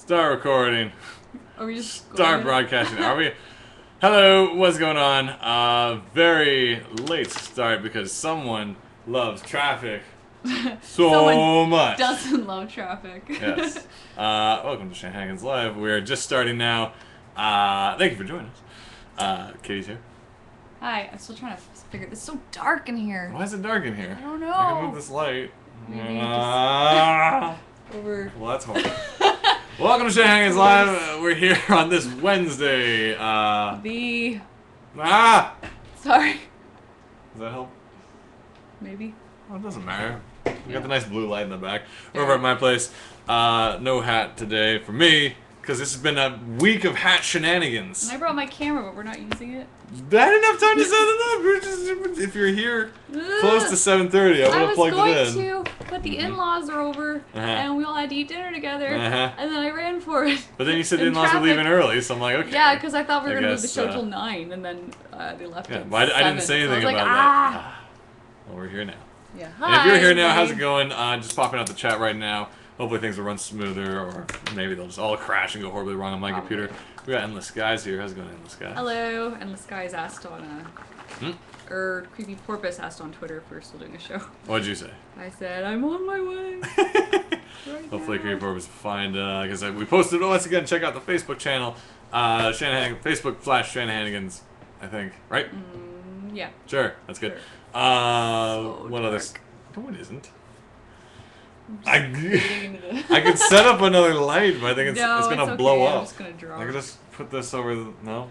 Start recording. Are we just Start broadcasting. Are we? Hello, what's going on? Very late start because someone loves traffic so Someone much. doesn't love traffic. Yes. Welcome to Shenanigans Live. We are just starting now. Thank you for joining us. Katie's here. Hi, I'm still trying to figure. It's so dark in here. Why is it dark in here? I don't know. I can move this light. Maybe over. Well, that's horrible. Welcome to Shenanigans Live. We're here on this Wednesday. The. Does Sorry. that help? Maybe. Well, it doesn't matter. We got the nice blue light in the back. We're over at my place. No hat today for me, because this has been a week of hat shenanigans. And I brought my camera, but we're not using it. I didn't have time to set it up. If you're here close to 7:30, I would have plugged it in. I was going to, but the in-laws are over, and we all had to eat dinner together, and then I ran for it. But then you said the in-laws were leaving early, so I'm like, okay. Yeah, because I thought we were going to move the show till 9, and then they left at 7. I didn't say anything so about that. Well, we're here now. Yeah. And if you're here now, how's it going? Just popping out the chat right now. Hopefully things will run smoother, or maybe they'll just all crash and go horribly wrong on my computer. We got Endless Skies here. How's it going, Endless Skies? Hello. Endless Skies asked on, Creepy Porpoise asked on Twitter if we were still doing a show. What'd you say? I said, I'm on my way. Hopefully Creepy Porpoise will find, because we posted, once again, check out the Facebook channel, Facebook/Shenanigans, I think, right? Yeah. Sure, that's good. Sure. What other... No, it isn't. I could set up another light, but I think it's gonna blow up. I'm just gonna draw. I could just put this over. No.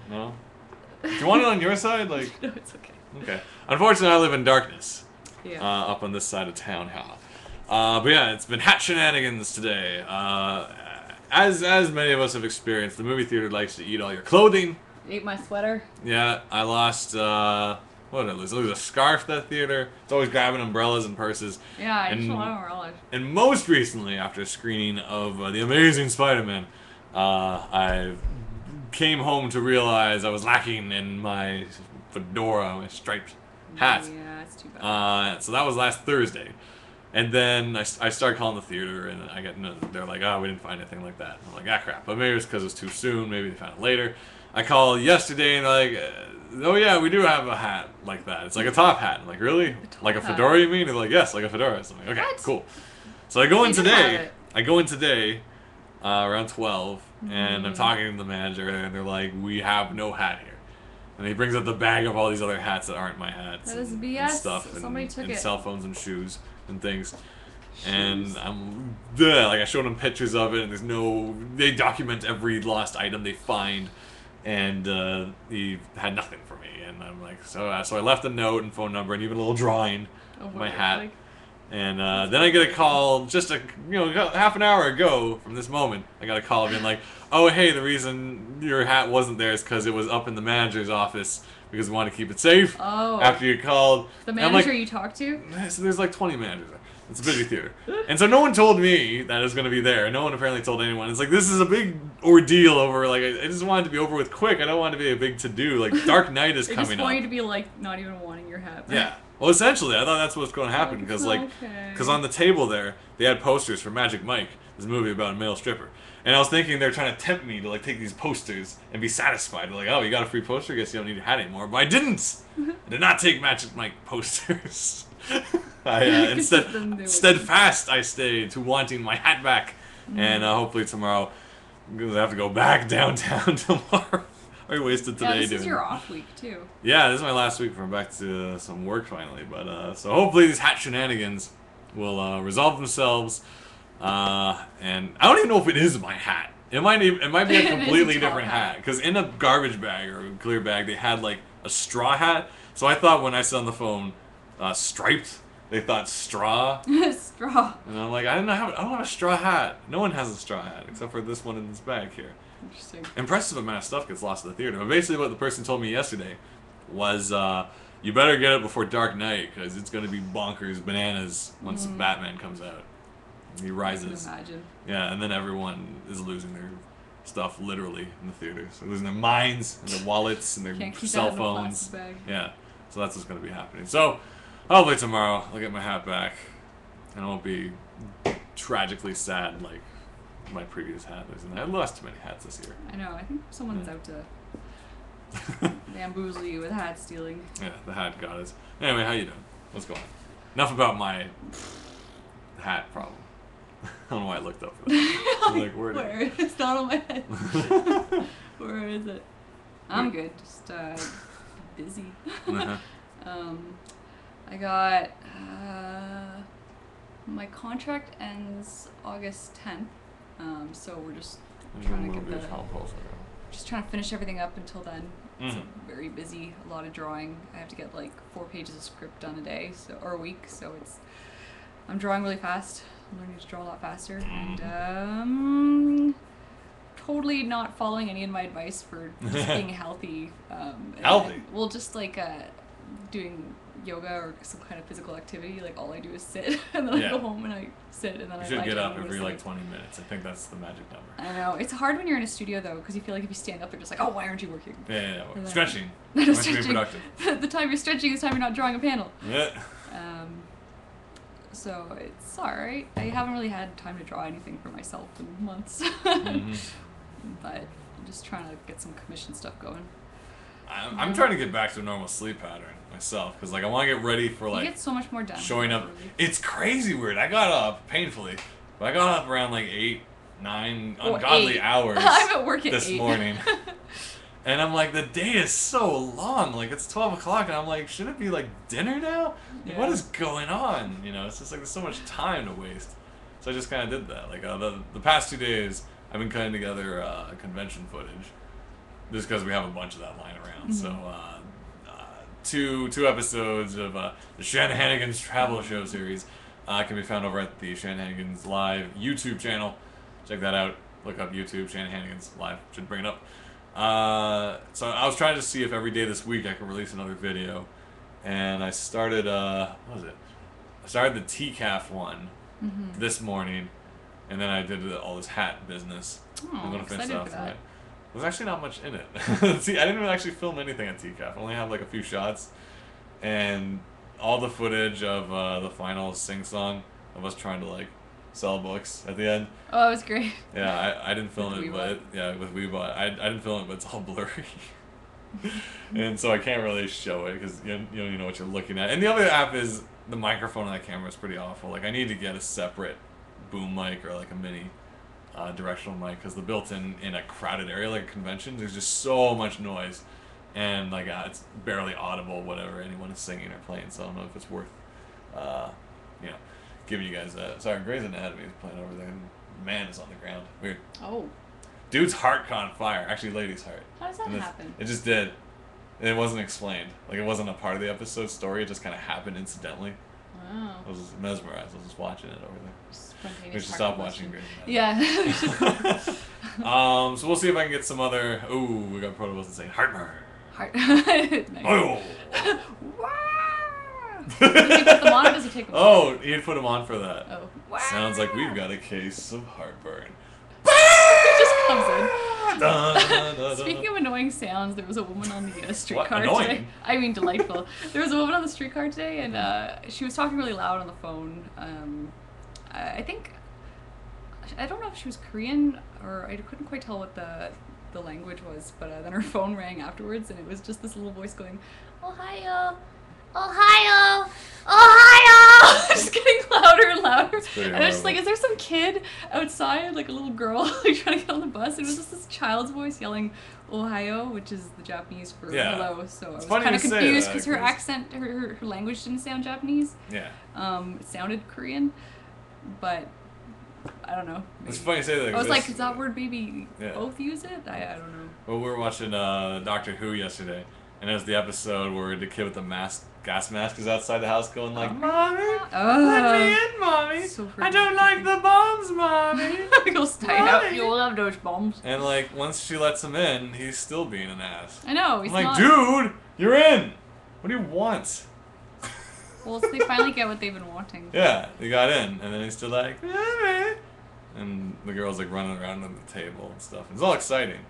Do you want it on your side? Like. No, it's okay. Okay. Unfortunately, I live in darkness. Yeah. Up on this side of town, but yeah, it's been hat shenanigans today. As many of us have experienced, the movie theater likes to eat all your clothing. Ate my sweater. Yeah, I lost. What did I lose? I lose a scarf at that theater. It's always grabbing umbrellas and purses. Yeah, I just want umbrellas. And most recently, after a screening of The Amazing Spider-Man, I came home to realize I was lacking in my fedora, my striped hat. Yeah, that's too bad. So that was last Thursday. And then I started calling the theater, and they're like, oh, we didn't find anything like that. I'm like, crap. But maybe it's because it was too soon. Maybe they found it later. I called yesterday, and they're like, oh yeah, we do have a hat like that. It's like a top hat. I'm like, really? Like a fedora, you mean? They're like, yes, like a fedora. So I'm like, okay, cool. So I go in today. Around 12, and I'm talking to the manager, and they're like, we have no hat here. And he brings up the bag of all these other hats that aren't my hats. That is BS. And stuff. Somebody took and it. Cell phones and shoes and things. And I'm like, I showed them pictures of it, and they document every lost item they find. And he had nothing for me, and I'm like, so I left a note and phone number and even a little drawing of my hat, and then I get a call just half an hour ago from this moment. I got a call being like, oh hey, the reason your hat wasn't there is because it was up in the manager's office because we want to keep it safe. Oh. After you called. The manager you talked to? So there's like 20 managers there. It's a busy theater. And so no one told me that it was going to be there. No one apparently told anyone. It's like, this is a big ordeal over, like, I just want it to be over with quick. I don't want it to be a big to-do. Like, Dark Knight is coming up. They just want you to be, like, not even wanting your hat. Yeah. Well, essentially, I thought that's what's going to happen. Because, on the table there, they had posters for Magic Mike, this movie about a male stripper. And I was thinking they're trying to tempt me to, like, take these posters and be satisfied. Like, oh, you got a free poster? I guess you don't need your hat anymore. But I didn't. I did not take Magic Mike posters. Steadfast I stay to wanting my hat back, and hopefully tomorrow I'm gonna have to go back downtown tomorrow. I wasted today this doing. is your off week too. Yeah, this is my last week before I'm back to some work finally. But so hopefully these hat shenanigans will resolve themselves. And I don't even know if it is my hat. It might be a completely different hat because in a garbage bag or a clear bag they had like a straw hat. So I thought when I said on the phone, striped. They thought straw. Straw. And I'm like, I don't have a straw hat. No one has a straw hat except for this one in this bag here. Interesting. Impressive amount of stuff gets lost at the theater. But basically what the person told me yesterday was, you better get it before Dark Knight because it's going to be bonkers bananas once Batman comes out. He rises. I can imagine. Yeah, and then everyone is losing their stuff literally in the theaters. They're losing their minds and their wallets and their cell phones. Bag. Yeah, so that's what's going to be happening. So hopefully tomorrow I'll get my hat back, and I won't be tragically sad like my previous hat is, and I lost too many hats this year. I know. I think someone's out to bamboozle you with hat stealing. Yeah, the hat got us. Anyway, how you doing? What's going on? Enough about my hat problem. I don't know why I looked up for that. I was like, where? It's not on my head. Where is it? I'm good. Just busy. Uh-huh. I got my contract ends August 10th. So we're just trying to get just trying to finish everything up until then. It's very busy, a lot of drawing. I have to get like 4 pages of script done a day, or a week. So I'm drawing really fast. I'm learning to draw a lot faster, and totally not following any of my advice for just being healthy. Healthy? Well, just like doing yoga or some kind of physical activity. Like all I do is sit, and then I go home and I sit, and then I should get up every like 20 minutes. I think that's the magic number. I know. It's hard when you're in a studio though, because you feel like if you stand up, they're just like, oh, why aren't you working? Yeah. Stretching. Stretching. Productive. The time you're stretching is the time you're not drawing a panel. Yeah. So it's alright. I haven't really had time to draw anything for myself in months. But I'm just trying to get some commission stuff going. I'm trying to get back to a normal sleep pattern myself, because like I want to get ready for like you get so much more done showing up. It's crazy weird. I got up painfully, but I got up around like 8, 9 ungodly 8 hours I'm at work at this 8. morning. And I'm like, the day is so long. Like it's 12 o'clock, and I'm like, should it be like dinner now? Like, what is going on? You know, it's just like there's so much time to waste. So I just kind of did that. Like the past 2 days, I've been cutting together convention footage, just because we have a bunch of that lying around. So two episodes of the Shenanigans Travel Show series can be found over at the Shenanigans Live YouTube channel. Check that out. Look up YouTube Shenanigans Live. Should bring it up. So I was trying to see if every day this week I could release another video, and I started what was it? I started the TCAF one this morning, and then I did all this hat business. I'm gonna finish that off tonight. There's actually not much in it. See, I didn't really actually film anything at TCAF. I only have like a few shots, and all the footage of the final sing-song of us trying to like sell books at the end. Oh, it was great. Yeah, I didn't film it, but with Weebot, I didn't film it, but it's all blurry, and so I can't really show it because you don't even know what you're looking at. And the other app is the microphone on that camera is pretty awful. Like I need to get a separate boom mic or like a mini directional mic, because the built-in in a crowded area like a convention, there's just so much noise, and like it's barely audible whatever anyone is singing or playing. So I don't know if it's worth giving you guys that. Sorry, Grey's Anatomy is playing over there, and man is on the ground. Weird. Oh. Dude's heart caught on fire. Actually, lady's heart. How does that happen? It just did. And it wasn't explained. Like it wasn't a part of the episode story. It just kind of happened incidentally. Wow. I was just mesmerized. I was just watching it over there. We should stop watching Grey's Anatomy. Yeah. So we'll see if I can get some other. Ooh, we got Proto Wilson saying heartburn. Nice. Oh. Did he put them on or does he take them off? Oh, he had put them on for that. Oh. Sounds like we've got a case of heartburn. It just comes in. Da, da, Speaking of annoying sounds, there was a woman on the streetcar Annoying? today. I mean, delightful. There was a woman on the streetcar today, and she was talking really loud on the phone. I don't know if she was Korean, or I couldn't quite tell what the language was, but then her phone rang afterwards, and it was just this little voice going, Ohio, Ohio, Ohio! Just getting louder and louder. And I was just like, is there some kid outside, like a little girl, like trying to get on the bus? It was just this child's voice yelling Ohio, which is the Japanese for hello. So I was kind of confused because her accent, her language didn't sound Japanese. Yeah. It sounded Korean, but I don't know. It's funny you say that. I was like, does that word maybe both use it? I don't know. Well, we were watching Doctor Who yesterday, and it was the episode where the kid with the gas mask is outside the house going like, Mommy, let me in, Mommy. So I don't like the bombs, Mommy. You'll stay out. You'll have those bombs. And like, once she lets him in, he's still being an ass. I know. He's I'm like, not... dude, you're in. What do you want? Well, they finally get what they've been wanting. Yeah, they got in, and then he's still like, Mommy. And the girl's like running around on the table and stuff. It's all exciting.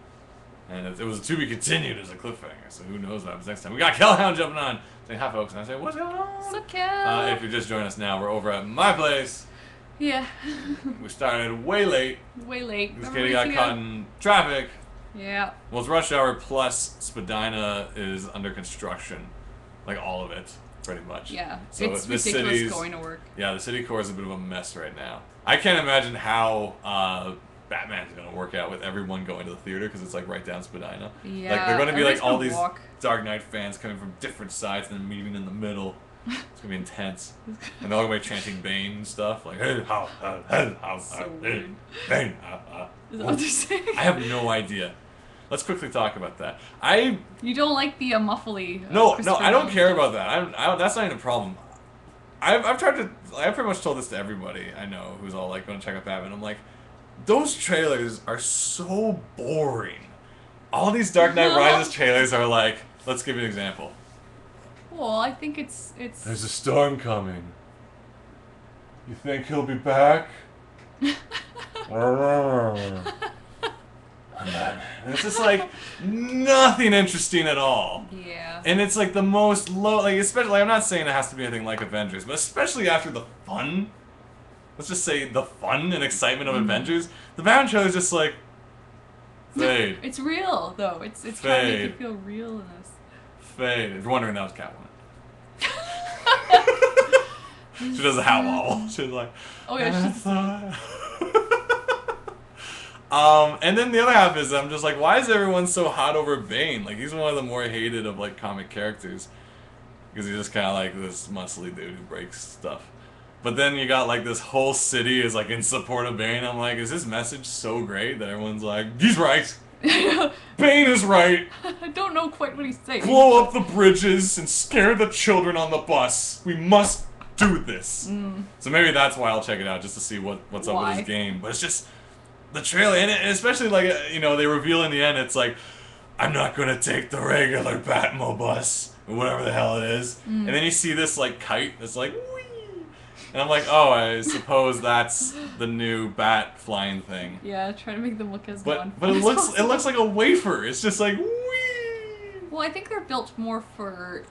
And it was to be continued as a cliffhanger, so who knows what happens next time. We got Kellhound jumping on, saying hi folks, and I say, what's going on? So cute. If you're just joining us now, we're over at my place. Yeah. We started way late. Way late. Because Remember Katie got caught in traffic. Yeah. Well, it's rush hour plus Spadina is under construction. Like, all of it, pretty much. Yeah. So It's the ridiculous city's going to work. Yeah, the city core is a bit of a mess right now. I can't imagine how Batman's going to work out with everyone going to the theater because it's like right down Spadina. Yeah. Like, they're going to be like all these walk. Dark Knight fans coming from different sides and then meeting in the middle. It's going to be intense. And they're all going to be chanting Bane and stuff. Like, hey, So weird. Bane, Is that what they're saying? I have no idea. Let's quickly talk about that. You don't like the muffly. No, I don't care about that. That's not even a problem. I've pretty much told this to everybody I know who's all like going to check out Batman. I'm like, those trailers are so boring. All these Dark Knight Rises trailers are like, let's give you an example. Well, I think it's. There's a storm coming. You think he'll be back? And it's just like nothing interesting at all. Yeah. And it's like the most low, like especially, I'm not saying it has to be anything like Avengers, but especially after the fun, let's just say the fun and excitement of Avengers, the Batman trailer is just like, fade. It's real, though. It's trying to make you feel real in this. Fade. If you're wondering, that was Catwoman. She does a howl. She's like, oh yeah, she's. And then the other half is I'm just like, why is everyone so hot over Bane? Like, he's one of the more hated of like comic characters because he's just kind of like this muscly dude who breaks stuff. But then you got like this whole city is like in support of Bane. I'm like, is this message so great that everyone's like, he's right. Bane is right. I don't know quite what he's saying. Blow up the bridges and scare the children on the bus. We must do this. So maybe that's why I'll check it out, just to see what's up with this game. But it's just the trailer, and especially like, you know, they reveal in the end, it's like, I'm not gonna take the regular Batmo bus or whatever the hell it is. And then you see this like kite that's like, whee! And I'm like, oh, I suppose that's the new bat flying thing. Yeah, trying to make them look as but it looks like a wafer. It's just like, whee! Well, I think they're built more for.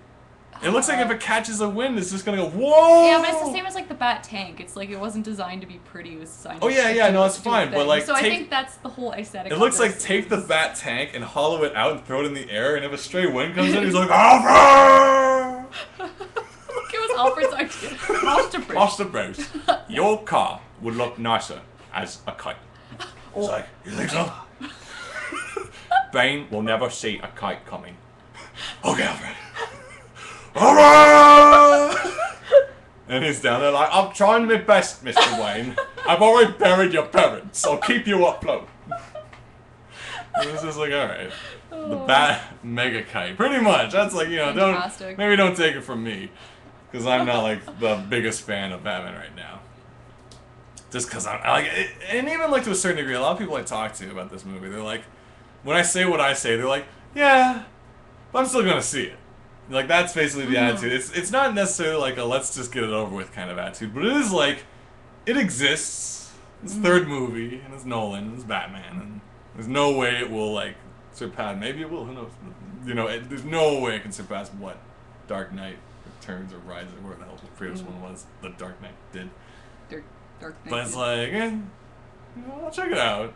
It looks like if it catches a wind, it's just gonna go, whoa! Yeah, but it's the same as like the Bat tank. It's like it wasn't designed to be pretty. It was designed. Oh yeah, no, it's fine. But like, so I think that's the whole aesthetic. It looks like take the Bat tank and hollow it out and throw it in the air, and if a stray wind comes in, he's like, Alfred! It was Alfred's idea. Master Bruce, your car would look nicer as a kite. It's like, you think so? Bane will never see a kite coming. Okay, Alfred. And he's down there like, I'm trying my best, Mr. Wayne. I've already buried your parents. I'll keep you afloat. And it's just like, alright. The Bat Mega Kite. Pretty much. That's like, you know, maybe don't take it from me. Because I'm not like the biggest fan of Batman right now. Just because I'm like, and even like to a certain degree, a lot of people I talk to about this movie, they're like, when I say what I say, they're like, yeah, but I'm still gonna see it. Like, that's basically the attitude. It's not necessarily like a let's just get it over with kind of attitude, but it is like, it exists. It's third movie, and it's Nolan, it's Batman, and there's no way it will like surpass. Maybe it will. Who knows? You know, there's no way it can surpass what Dark Knight Returns or Rises, or whatever the hell the previous one was. The Dark Knight did. Dark Knight. But it's like, you know, I'll check it out.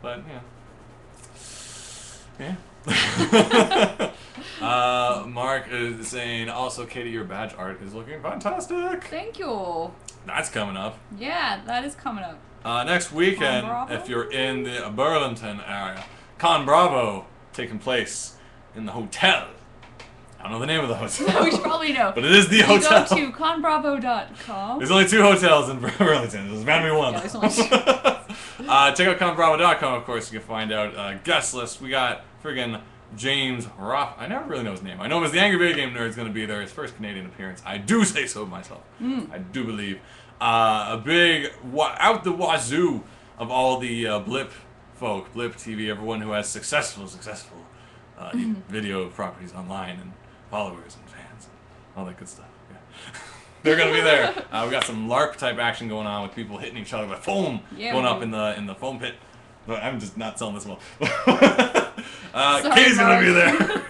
But yeah. Mark is saying, also, Katie, your badge art is looking fantastic. Thank you. That's coming up. Yeah, that is coming up. Next weekend, if you're in the Burlington area, Con Bravo taking place in the hotel. I don't know the name of the hotel. We should probably know. But it is the hotel. Go to conbravo.com. There's only 2 hotels in Burlington. There's bound to be one. Yeah, there's only 2. Check out conbravo.com, of course. You can find out guest list. We got friggin' James Roth. I never really know his name. I know him as the Angry Video Game Nerd is going to be there. His first Canadian appearance. I do say so myself. I do believe. A big out the wazoo of all the Blip folk, Blip TV, everyone who has successful video properties online and followers and fans and all that good stuff. Yeah. They're gonna be there. We got some LARP type action going on with people hitting each other with foam going up in the foam pit. But I'm just not selling this well. Katie's gonna be there.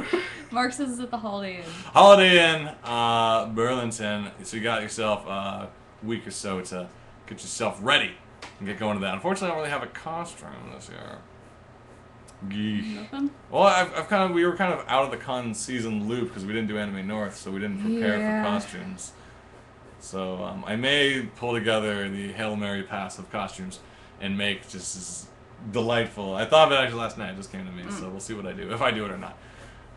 Mark says it's at the Holiday Inn. Holiday Inn, Burlington. So you got yourself a week or so to get yourself ready and get going to that. Unfortunately, I don't really have a costume this year. Nothing? Well, we were kind of out of the con season loop because we didn't do Anime North, so we didn't prepare for costumes. So I may pull together the Hail Mary pass of costumes and make just as delightful. I thought of it actually last night. It just came to me, so we'll see what I do, if I do it or not.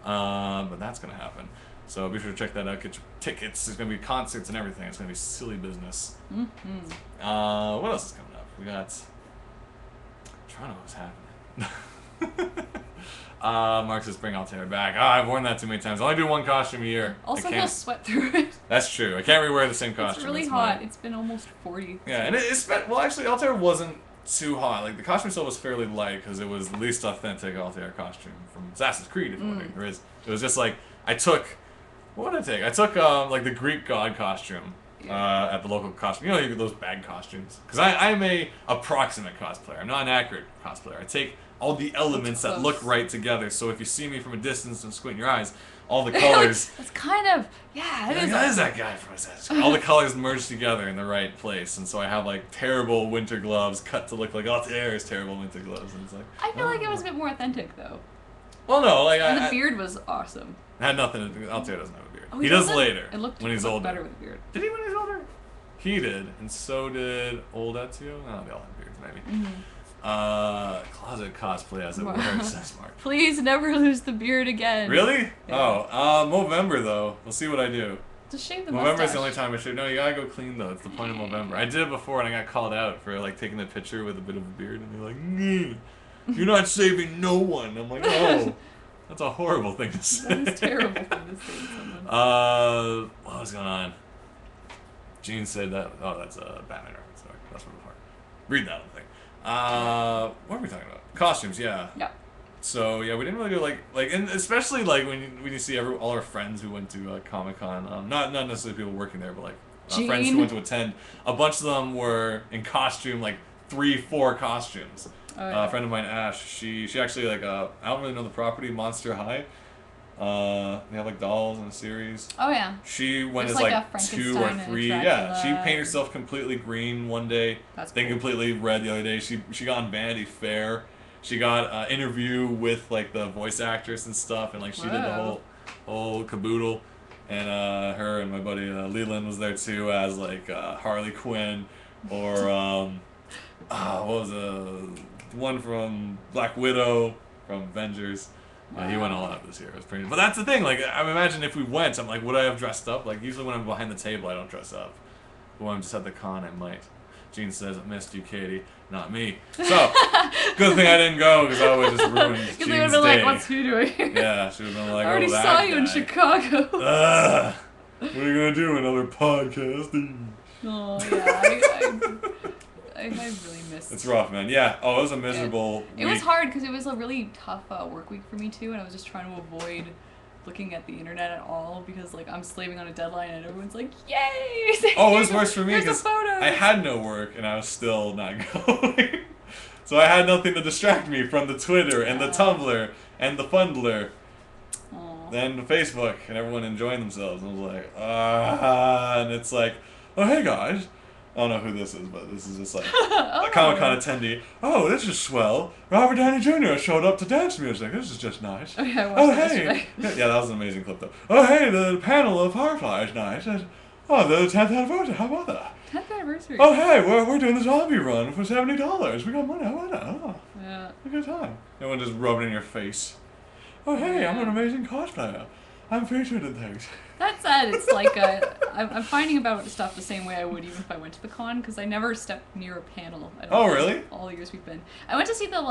But that's gonna happen. So be sure to check that out. Get your tickets. There's gonna be concerts and everything. It's gonna be silly business. What else is coming up? We got Toronto. What's happening? Mark says bring Altair back. I've worn that too many times. I only do one costume a year. Also, he'll sweat through it. That's true. I can't rewear the same costume. It's really hot. It's been almost 40. Yeah, and well, actually, Altair wasn't too hot. Like, the costume itself was fairly light because it was the least authentic Altair costume from Assassin's Creed, if you're wondering. It was just like, what did I take? I took, like, the Greek god costume at the local costume. You know, those bag costumes. Because I'm a approximate cosplayer. I'm not an accurate cosplayer. I take all the elements that look right together. So if you see me from a distance and squint your eyes, all the colors... It's kind of... Yeah, it is. That is that guy from Assassin's Creed. All the colors merge together in the right place. And so I have, like, terrible winter gloves cut to look like Altair's terrible winter gloves. And it's like... I feel like it was a bit more authentic, though. Well, no, like... And the beard was awesome. It had nothing to do... Altair doesn't have a beard. Oh, he does later. It looked when he's older. better with a beard. Did he when he's older? He did. And so did old Ezio. Oh, they all have beards, maybe. Closet cosplay as it were, says Mark. Please never lose the beard again. Really? Yeah. Oh, Movember though. We'll see what I do. Just shave the Movember's mustache. the only time I shave. No, you gotta go clean though. It's the point of Movember. I did it before and I got called out for like taking a picture with a bit of a beard and they're like, you're not saving no one. I'm like, oh, that's a horrible thing to say. That is terrible thing to say to someone. What was going on? Gene said that. Oh, that's a Batman reference. Sorry, that's from before. Read that thing. What were we talking about? Costumes, yeah. Yeah. So yeah, we didn't really go and especially like when you see all our friends who went to Comic-Con, not necessarily people working there, but like friends who went to attend. A bunch of them were in costume, like 3-4 costumes. Oh, yeah. A friend of mine, Ash, she actually like I don't really know the property, Monster High. They have like dolls in a series. Oh yeah. She went as like 2 or 3. Yeah, she painted herself completely green one day. That's then cool. completely red the other day. She got on Vanity Fair. She got an interview with like the voice actress and stuff, and like she did the whole caboodle. And her and my buddy Leland was there too as like Harley Quinn, or what was the one from Black Widow from Avengers. He went all out this year. It was pretty. But that's the thing. Like, I imagine if we went, I'm like, would I have dressed up? Like, usually when I'm behind the table, I don't dress up. But when I'm just at the con, I might. Gene says, I missed you, Katie. Not me. So, good thing I didn't go because I would just ruin Gene's day. Because they would have been like, what's he doing here? Yeah, she would have been like, I already saw you in Chicago. What are you going to do? Another podcast? Oh, yeah. I really missed. It's rough, man. Yeah. Oh, it was a miserable week. It was hard because it was a really tough work week for me too, and I was just trying to avoid looking at the internet at all because like I'm slaving on a deadline and everyone's like, "Yay!" Oh, it was worse for me because I had no work and I was still not going, so I had nothing to distract me from the Twitter and the Tumblr and the Fundler. And the Facebook and everyone enjoying themselves. And I was like, and it's like, oh hey guys. I don't know who this is, but this is just like a Comic-Con attendee. Oh, this is swell. Robert Downey Jr. showed up to dance music. This is just nice. Oh, yeah, I watched hey. Yeah, that was an amazing clip, though. Oh, hey, the panel of Firefly is nice. Oh, the 10th anniversary. How about that? 10th anniversary. Oh, hey, we're doing the zombie run for $70. We got money. How about that? Oh, yeah. A good time. Everyone just rubbing in your face. Oh, hey, I'm an amazing cosplayer. I'm featured in things. That said, it's like I'm finding about stuff the same way I would even if I went to the con because I never stepped near a panel. Really? All the years we've been. I went to see the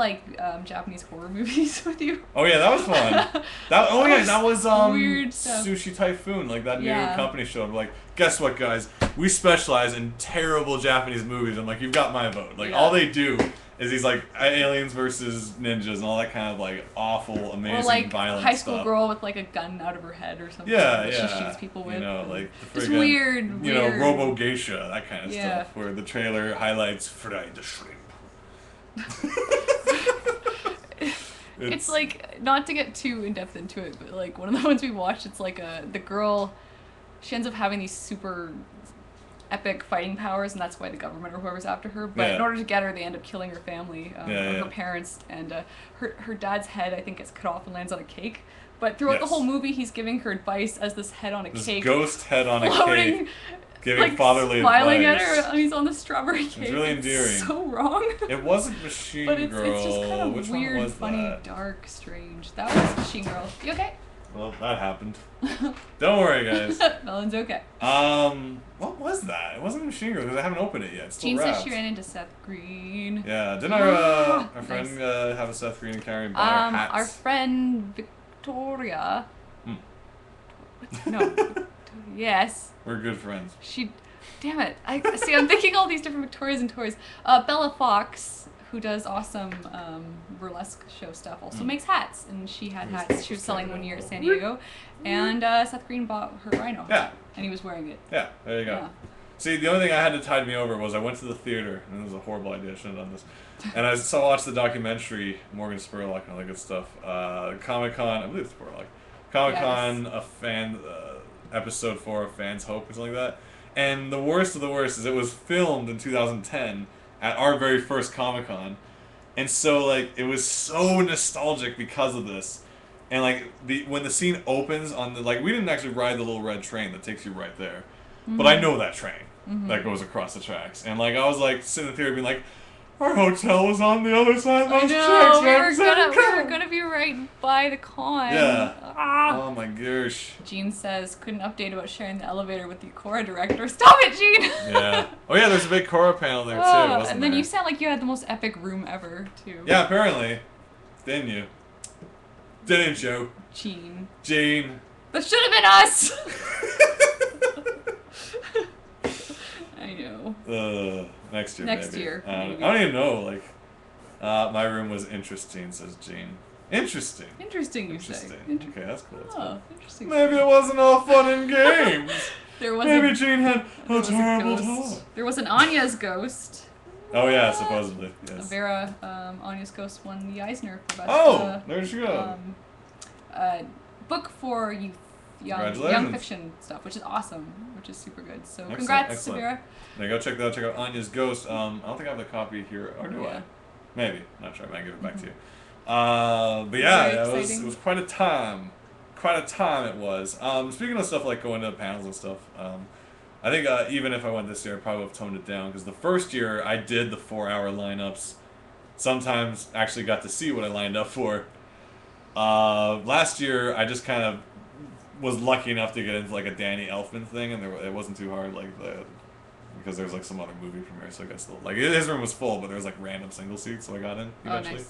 Japanese horror movies with you. Oh yeah, that was fun. That was weird stuff. Sushi Typhoon, like that new company showed. Like, guess what, guys? We specialize in terrible Japanese movies. I'm like, you've got my vote. Like, all they do is these like aliens versus ninjas and all that kind of like awful, amazing, or like violent high school stuff. girl with like a gun out of her head or something. Yeah, that she shoots people with. You know, like the it's weird. You know, Robo Geisha, that kind of stuff, where the trailer highlights fried shrimp. It's like, not to get too in depth into it, but like one of the ones we watched, it's like the girl, she ends up having these super epic fighting powers, and that's why the government or whoever's after her. But Yeah. in order to get her, they end up killing her family, Yeah. her parents, and her dad's head, I think, gets cut off and lands on a cake. But throughout the Yes. whole movie, he's giving her advice as this head on a This cake, ghost head on a floating, cake, giving like fatherly smiling advice. at her, and he's on the strawberry cake. It's really endearing. So wrong. It wasn't Machine But Girl. it's just kind of Which weird, one was funny, that? dark, strange. That was Machine Girl. You okay? Well, that happened. Don't worry, guys. Melon's okay. What was that? It wasn't Machine Girl because I haven't opened it yet. It's still Jean says wrapped. she ran into Seth Green. Yeah, didn't our Nice. friend have a Seth Green and Carrie buy our hats? Our friend Victoria. No. Yes. We're good friends. She. Damn it. I see. I'm thinking all these different Victorias and toys. Bella Fox, who does awesome burlesque show stuff, also makes hats, and she had hats she was selling one year at San Diego, and Seth Green bought her rhino. Yeah. And he was wearing it. Yeah, there you go. Yeah. See, the only thing I had to tide me over was I went to the theater, and it was a horrible idea, I shouldn't have done this. And I watched the documentary, Morgan Spurlock and all that good stuff. Comic-Con, I believe it's Spurlock. Comic-Con, a fan, episode 4 of Fans Hope or something like that. And the worst of the worst is it was filmed in 2010 at our very first Comic-Con. And so, like, it was so nostalgic because of this. And, like, when the scene opens on the, like, we didn't actually ride the little red train that takes you right there. Mm-hmm. But I know that train that goes across the tracks. And, like, I was, like, sitting in the theater being like, our hotel was on the other side of those tracks. We were gonna be right by the con. Yeah. Ah. Oh, my gosh. Gene says, couldn't update about sharing the elevator with the Cora director. Stop it, Gene! Yeah. Oh, yeah, there's a big Cora panel there, too, wasn't and then there? you sound like you had the most epic room ever, too. Yeah, apparently. Didn't you? Didn't you? Gene. Gene. That should have been us! I know. Next year, Next maybe. year, I maybe. don't even know, like, my room was interesting, says Gene. Interesting. Interesting, you say. Interesting. Okay, that's cool. That's cool. Interesting. Maybe it wasn't all fun and games. There was Maybe a, Gene had there a was a terrible ghost. time. There was an Anya's ghost. Oh, yeah, supposedly. Yes. Vera, Anya's ghost won the Eisner for best Oh, there she goes. book for youth, young Congratulations. fiction stuff, which is awesome, which is super good. So Excellent, congrats, excellent. Vera. There you go. Check that out. Check out Anya's Ghost. I don't think I have the copy here, or do Yeah. I? Maybe. Not sure. I might give it back to you. But yeah, Very it exciting. was quite a time. Quite a time it was. Speaking of stuff like going to panels and stuff, I think even if I went this year, I probably would have toned it down because the first year I did the 4-hour lineups. Sometimes actually got to see what I lined up for. Last year I just kind of was lucky enough to get into like a Danny Elfman thing, and it wasn't too hard because there was like some other movie premiere, so I got still like his room was full, but there was like random single seats, so I got in eventually. Oh, nice.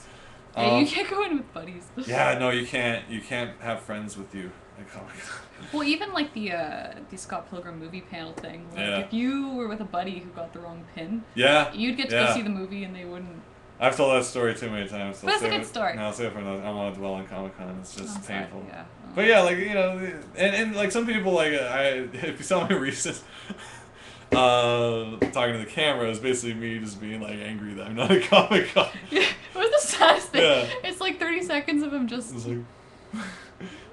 Yeah, you can't go in with buddies. Yeah, no, you can't. You can't have friends with you. Like, oh my god. Well, even like the Scott Pilgrim movie panel thing. Like Yeah. if you were with a buddy who got the wrong pin, Yeah. you'd get to yeah. go see the movie and they wouldn't. I've told that story too many times. So But it's a save good it- story. No, I'll save it for another. I don't want to dwell on Comic Con. It's just I'm sorry, painful. yeah. But yeah, like and like some people like if you saw me recent. Talking to the camera is basically me just being like angry that I'm not at Comic Con. Yeah, it was the saddest thing. Yeah. It's like 30 seconds of him just. It's like,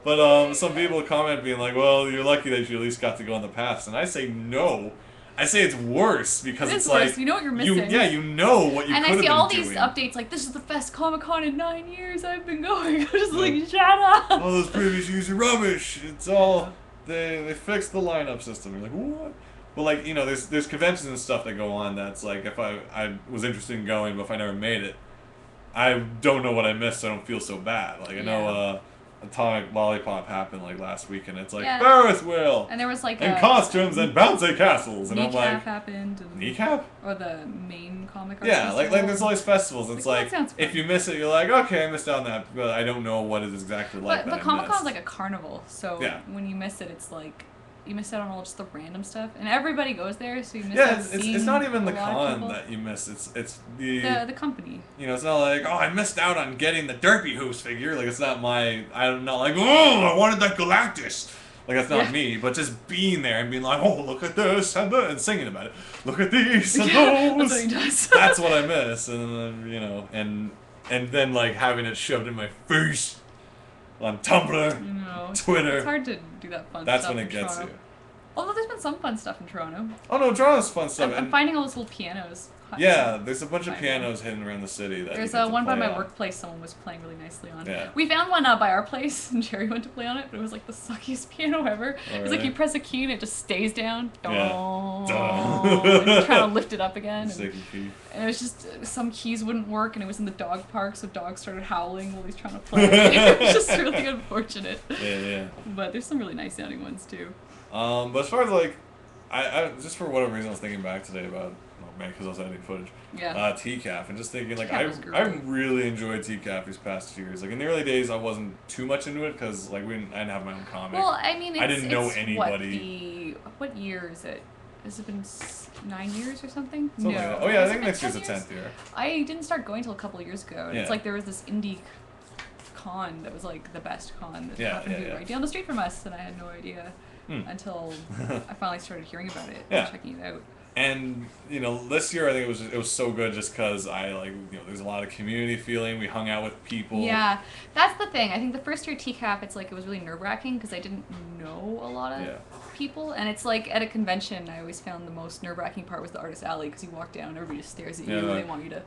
but some people comment being like, "Well, you're lucky that you at least got to go on the paths," and I say no. I say it's worse because It it's is worse. like You know what you're missing. you know what you And could I have see been all doing. these updates like, this is the best Comic Con in 9 years I've been going. I'm just like, shut up. All those previous years are rubbish. It's all they fixed the lineup system. You're like, what? But like there's conventions and stuff that go on that's like if I was interested in going, but if I never made it, I don't know what I missed, so I don't feel so bad. Like I know Atomic Lollipop happened like last week, and it's like Ferris wheel And there was like and costumes and bouncy castles, and I'm Kneecap like happened. And, kneecap. Or the main comic art Yeah, like festival. there's all these festivals. It's Like, like that sounds fun. if you miss it, you're like, okay, I missed out on that, but I don't know what it is exactly like. But that I Comic Con's missed. like a carnival, so Yeah. when you miss it, it's like you miss out on all just the random stuff, and everybody goes there, so you miss Yeah, out it's seeing not even the a lot of con people. that you miss. It's the company. it's not like, oh, I missed out on getting the Derpy Hoops figure. Like, it's not I'm not like, oh, I wanted that Galactus. Like, that's not me. But just being there and being like, oh, look at this and that, and singing about it. Look at these and That's those. what he does. That's what I miss. And then, and then, like, having it shoved in my face on Tumblr, Twitter. It's hard to do that fun That's stuff when it in gets Toronto. you. Although there's been some fun stuff in Toronto. Oh no, Toronto's fun stuff. I'm finding all those little pianos. Yeah, there's a bunch of pianos hidden around the city. There's one by my workplace someone was playing really nicely on. Yeah. We found one by our place, and Jerry went to play on it, but it was like the suckiest piano ever. It's like you press a key and it just stays down. Yeah. And you're trying to lift it up again. And it was just, some keys wouldn't work, and it was in the dog park, so dogs started howling while he's trying to play. It was just really unfortunate. Yeah. But there's some really nice sounding ones too. But as far as like, I just for whatever reason I was thinking back today about, because I was editing footage. Yeah. TCAF, and just thinking like I really enjoyed TCAF these past years. Like in the early days, I wasn't too much into it because like I didn't have my own comic. Well, I mean, I didn't know anybody. What year is it? Has it been 9 years or something? Something no. Like that. Oh yeah, I think next next year's the 10th year. I didn't start going till a couple of years ago. And Yeah. It's like there was this indie con that was like the best con that happened to be right down the street from us, and I had no idea until I finally started hearing about it and checking it out. And this year I think it was so good just because I like there's a lot of community feeling. We hung out with people. Yeah, that's the thing. I think the first year TCAF, it's like it was really nerve-wracking because I didn't know a lot of people, and it's like at a convention I always found the most nerve-wracking part was the artist alley because you walk down, everybody just stares at you, and they want you to.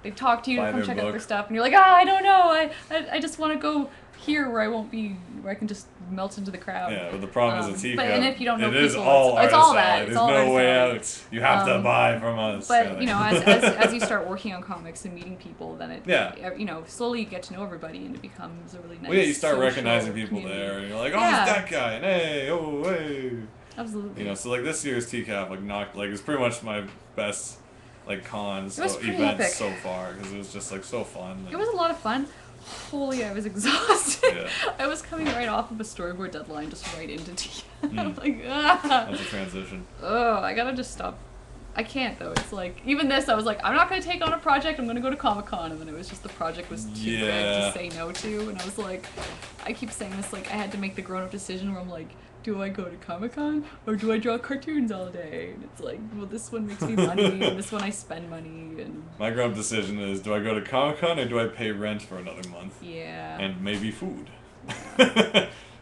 They talk to you to come check out their stuff, and you're like, I don't know, I just want to go here where I can just melt into the crowd. Yeah, but the problem is the TCAF. And if you don't know people, it's all that. There's no way out. You have to buy from us. But as you start working on comics and meeting people, then slowly you get to know everybody, and it becomes a really nice. Well, you start recognizing people there, and you're like, oh, it's that guy, and hey. Absolutely. So like this year's TCAF it's pretty much my best cons events epic. so far because it was just so fun. It was a lot of fun. Holy, I was exhausted. Yeah. I was coming right off of a storyboard deadline, just right into TCAF. I'm like, ah. That's a transition. Oh, I gotta just stop. I can't though. It's like even this, I was like, I'm not gonna take on a project. I'm gonna go to Comic-Con, and then it was just the project was too big to say no to, and I was like, I keep saying this I had to make the grown-up decision where I'm like, do I go to Comic-Con or do I draw cartoons all day? And it's like, well, this one makes me money, and this one I spend money. And my grown-up decision is, do I go to Comic-Con or do I pay rent for another month? Yeah. And maybe food.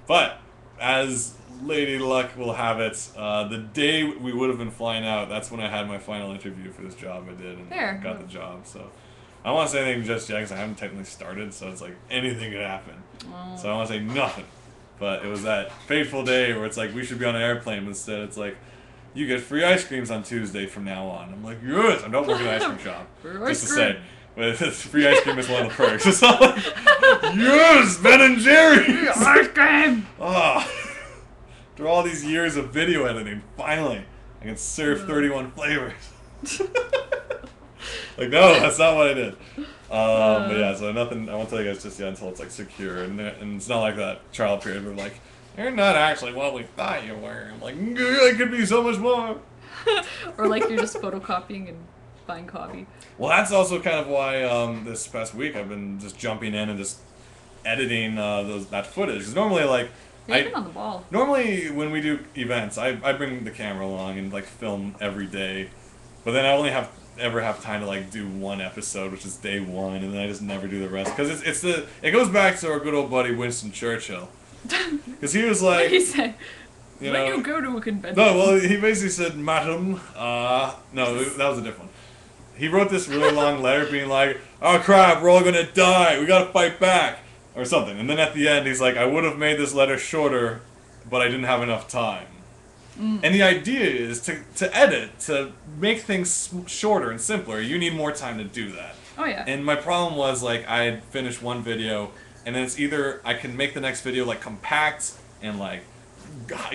But as Lady Luck will have it, the day we would have been flying out, that's when I had my final interview for this job I did and got the job. So I don't want to say anything just yet because I haven't technically started, so it's like anything could happen. So I don't want to say nothing. But it was that fateful day where it's like we should be on an airplane, but instead it's like you get free ice creams on Tuesday from now on. I'm like, yes, I don't work in an ice cream shop. Just to say. But free ice cream is one of the perks. It's not like, yes, Ben and Jerry's! Ice cream! After all these years of video editing, finally, I can serve 31 flavors. No, that's not what I did. But yeah, so nothing, I won't tell you guys just yet until it's secure. And it's not like that trial period where you're not actually what we thought you were. I'm like, I could be so much more. Or you're just photocopying and buying coffee. Well, that's also kind of why this past week I've been just jumping in and just editing that footage. Because normally, you've been on the ball. Normally, when we do events, I bring the camera along and film every day. But then I only ever have time to do one episode, which is day one, and then I just never do the rest. Because it goes back to our good old buddy Winston Churchill. Because he was like, what did he say? When you go to a convention. No, well, he basically said, Madam, no, that was a different one. He wrote this really long letter being like, oh crap, we're all gonna die, we gotta fight back, or something. And then at the end, he's like, I would have made this letter shorter, but I didn't have enough time. And the idea is to edit, to make things shorter and simpler, you need more time to do that. Oh yeah. And my problem was, I had finished one video, and then it's either I can make the next video, compact and,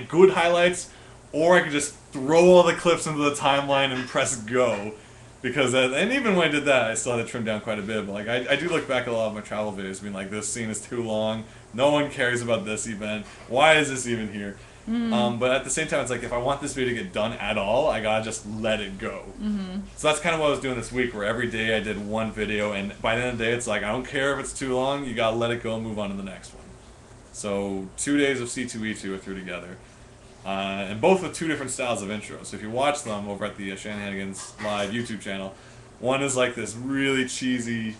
good highlights, or I could just throw all the clips into the timeline and press go. Because, and even when I did that, I still had to trim down quite a bit. But, I do look back at a lot of my travel videos being like, this scene is too long, no one cares about this event, why is this even here? But at the same time, it's if I want this video to get done at all, I gotta just let it go. So that's kind of what I was doing this week, where every day I did one video, and by the end of the day, it's I don't care if it's too long, you gotta let it go and move on to the next one. So 2 days of C2E2 are through together. And both with two different styles of intro. So if you watch them over at the Shanahanigans Live YouTube channel, one is this really cheesy,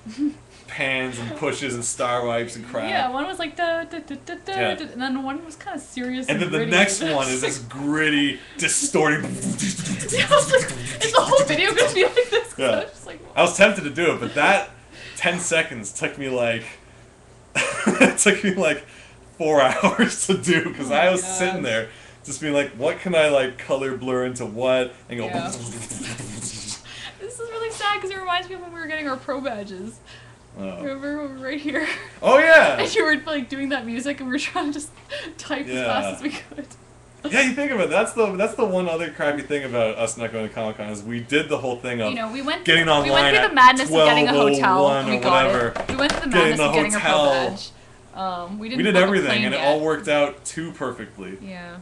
pans and pushes and star wipes and crap. Yeah, one was like da da da da da, Yeah. and then one was kind of serious. And then the gritty. next one is this gritty, distorting. Yeah, I was like, is the whole video gonna be like this? 'Cause Yeah. I was just like, I was tempted to do it, but that 10 seconds took me like it took me like 4 hours to do because I was sitting there just being like, what can I like color blur into what and go. Yeah. This is really sad because it reminds me of when we were getting our pro badges. Oh. Remember when we were right here? Oh yeah. And you were like doing that music and we were trying to just type as fast as we could. Yeah, you think of it. That's the one other crappy thing about us not going to Comic-Con is we did the whole thing of we went getting online we went through at the madness of getting a 12:01 hotel and we or got whatever. it. We went through the Getting madness of getting a pro hotel. badge. We We didn't did book a everything plane and it yet. all worked out too perfectly. Yeah.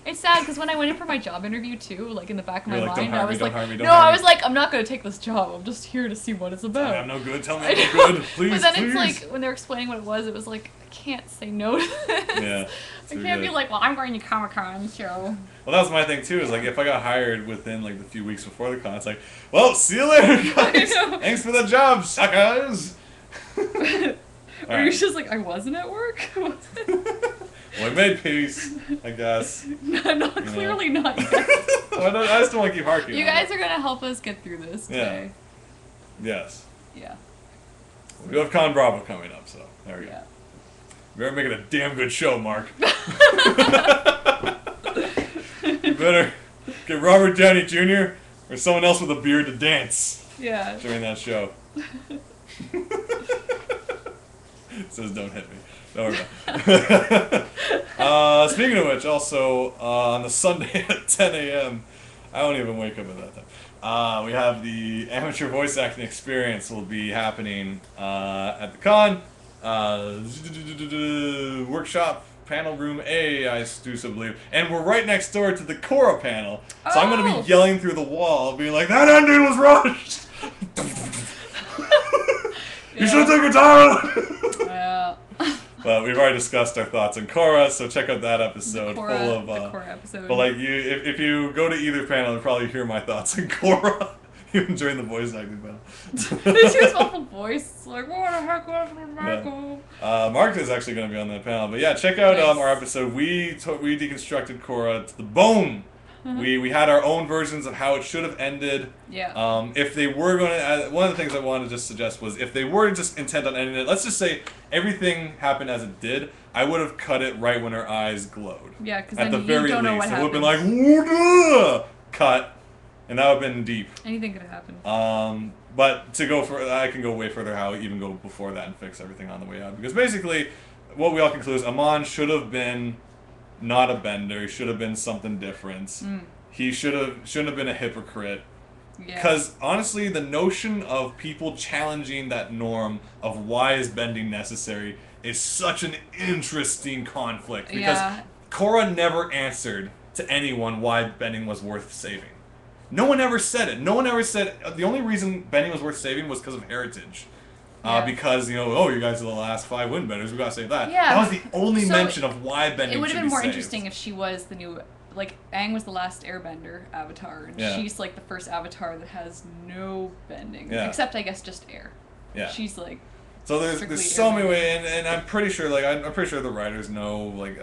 It's sad because when I went in for my job interview too, like in the back of my You're like, "Don't mind, harm I me, was don't like, harm me, don't no, harm I me." was like, I'm not gonna take this job. I'm just here to see what it's about. I'm no good. Tell me I I'm know. no good. Please, But then please. it's like when they're explaining what it was like, I can't say no to this. Yeah. I can't be like, well, I'm going to Comic-Con, so. Well, that was my thing too. Is like if I got hired within like the few weeks before the con, it's like, well, see you later, guys. know. Thanks for the job, suckers. Or you're just like, I wasn't at work? Well, we made peace, I guess. No, clearly not yet. Well, I just don't want to keep harking. You on guys it. are gonna help us get through this today. Yes. Yeah. We have Con Bravo coming up, so there we go. Yeah. We better make it a damn good show, Mark. You better get Robert Downey Jr. or someone else with a beard to dance Yeah. during that show. Says don't hit me. Don't worry about it. Speaking of which, also on the Sunday at 10 a.m., I don't even wake up at that time. We have the amateur voice acting experience will be happening at the con. Workshop panel room A, I do so believe. And we're right next door to the Korra panel. So I'm going to be yelling through the wall, being like, that ending was rushed! You should have taken your time! Yeah. But we've already discussed our thoughts on Korra, so check out that episode The Korra, full of. the Korra episode. But like if you go to either panel, you'll probably hear my thoughts on Korra, even during the voice acting panel. This is awful voice. Like, what the heck happened to Michael? Mark is actually going to be on that panel, but yeah, check out Nice. our episode. We deconstructed Korra to the bone. We had our own versions of how it should have ended. Yeah. If they were going to, one of the things I wanted to just suggest was if they were just intent on ending it, let's just say everything happened as it did, I would have cut it right when her eyes glowed. Yeah, because At then the very you don't know what least, it happened. would have been like, cut, and that would have been deep. Anything could have happened. But to go for, I can go way further how even go before that and fix everything on the way out. Because basically, what we all conclude is Amon should have been not a bender. He should have been something different. He shouldn't have been a hypocrite. Yeah. Because honestly, the notion of people challenging that norm of why is bending necessary is such an interesting conflict. Because Korra never answered to anyone why bending was worth saving. No one ever said it. No one ever said the only reason bending was worth saving was because of heritage. Because, you guys are the last 5 windbenders, we gotta save that. Yeah. That was the only mention of why bending should be saved. It would have been more interesting if she was the new, like, Aang was the last airbender avatar, and she's, like, the first avatar that has no bending. Yeah. Except, I guess, just air. Yeah. She's, like, so there's so many ways, and I'm pretty sure, like, I'm pretty sure the writers know, like,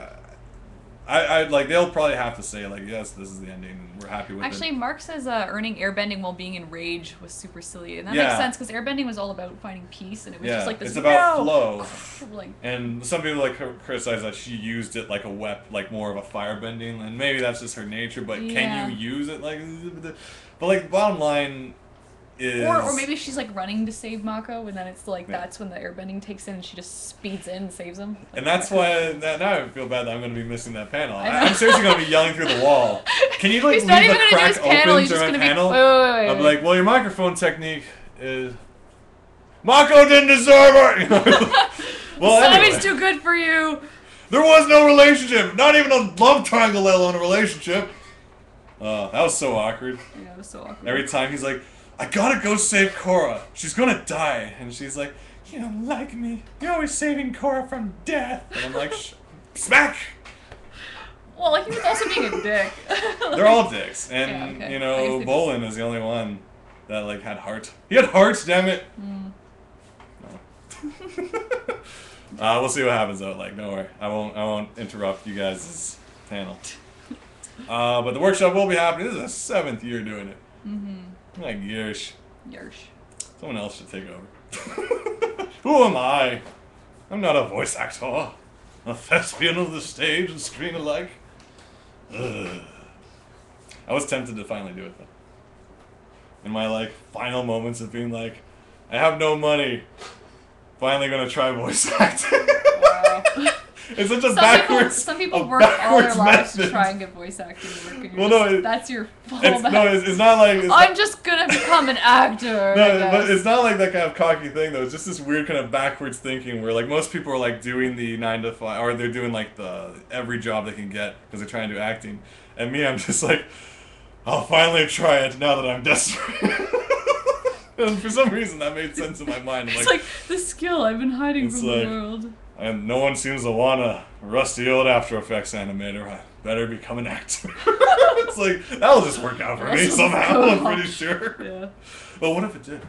I like, they'll probably have to say, like, yes, this is the ending, and we're happy with it. Actually, Mark says earning airbending while being in rage was super silly, and that makes sense, because airbending was all about finding peace, and it was just like this, it's about flow. like, and some people, like, criticize that she used it like a like, more of a firebending, and maybe that's just her nature, but can you use it, like, but, like, bottom line is... Or maybe she's, like, running to save Mako, and then it's, like, that's when the airbending takes in, and she just speeds in and saves him. Like, and that's why, now I feel bad that I'm going to be missing that panel. I'm seriously going to be yelling through the wall. Can you, like, leave the crack open during a panel? Wait. I'll be like, well, your microphone technique is... Mako didn't deserve it! Well, Sammy's too good for you! There was no relationship! Not even a love triangle, let alone a relationship! That was so awkward. Yeah, it was so awkward. Every time he's like, I gotta go save Korra. She's gonna die. And she's like, you don't like me. You're always saving Korra from death. And I'm like, smack! Well, like, he was also being a dick. They're all dicks. And, I guess Bolin is the only one that, like, had heart. He had heart, damn it! We'll see what happens though. Like, don't worry, I won't interrupt you guys' panel. But the workshop will be happening. This is the 7th year doing it. Mm-hmm. Like, yeesh. Yersh. Someone else should take over. Who am I? I'm not a voice actor. A thespian of the stage and screen alike. Ugh. I was tempted to finally do it though. In my like final moments of being like, I have no money. Finally gonna try voice acting. Wow. It's such a backwards. Some people work all their lives to try and get voice acting working. Well, no, that's your fallback. No, it's not like. I'm just gonna become an actor. No, but it's not like that kind of cocky thing though. It's just this weird kind of backwards thinking where like most people are like doing the 9 to 5, or they're doing like the every job they can get because they're trying to do acting. And me, I'm just like, I'll finally try it now that I'm desperate. And for some reason that made sense in my mind. It's like the skill I've been hiding from the world. And no one seems to want a rusty old After Effects animator. I better become an actor. It's like, that'll just work out for me somehow, I'm pretty sure. Yeah. Well, what if it did?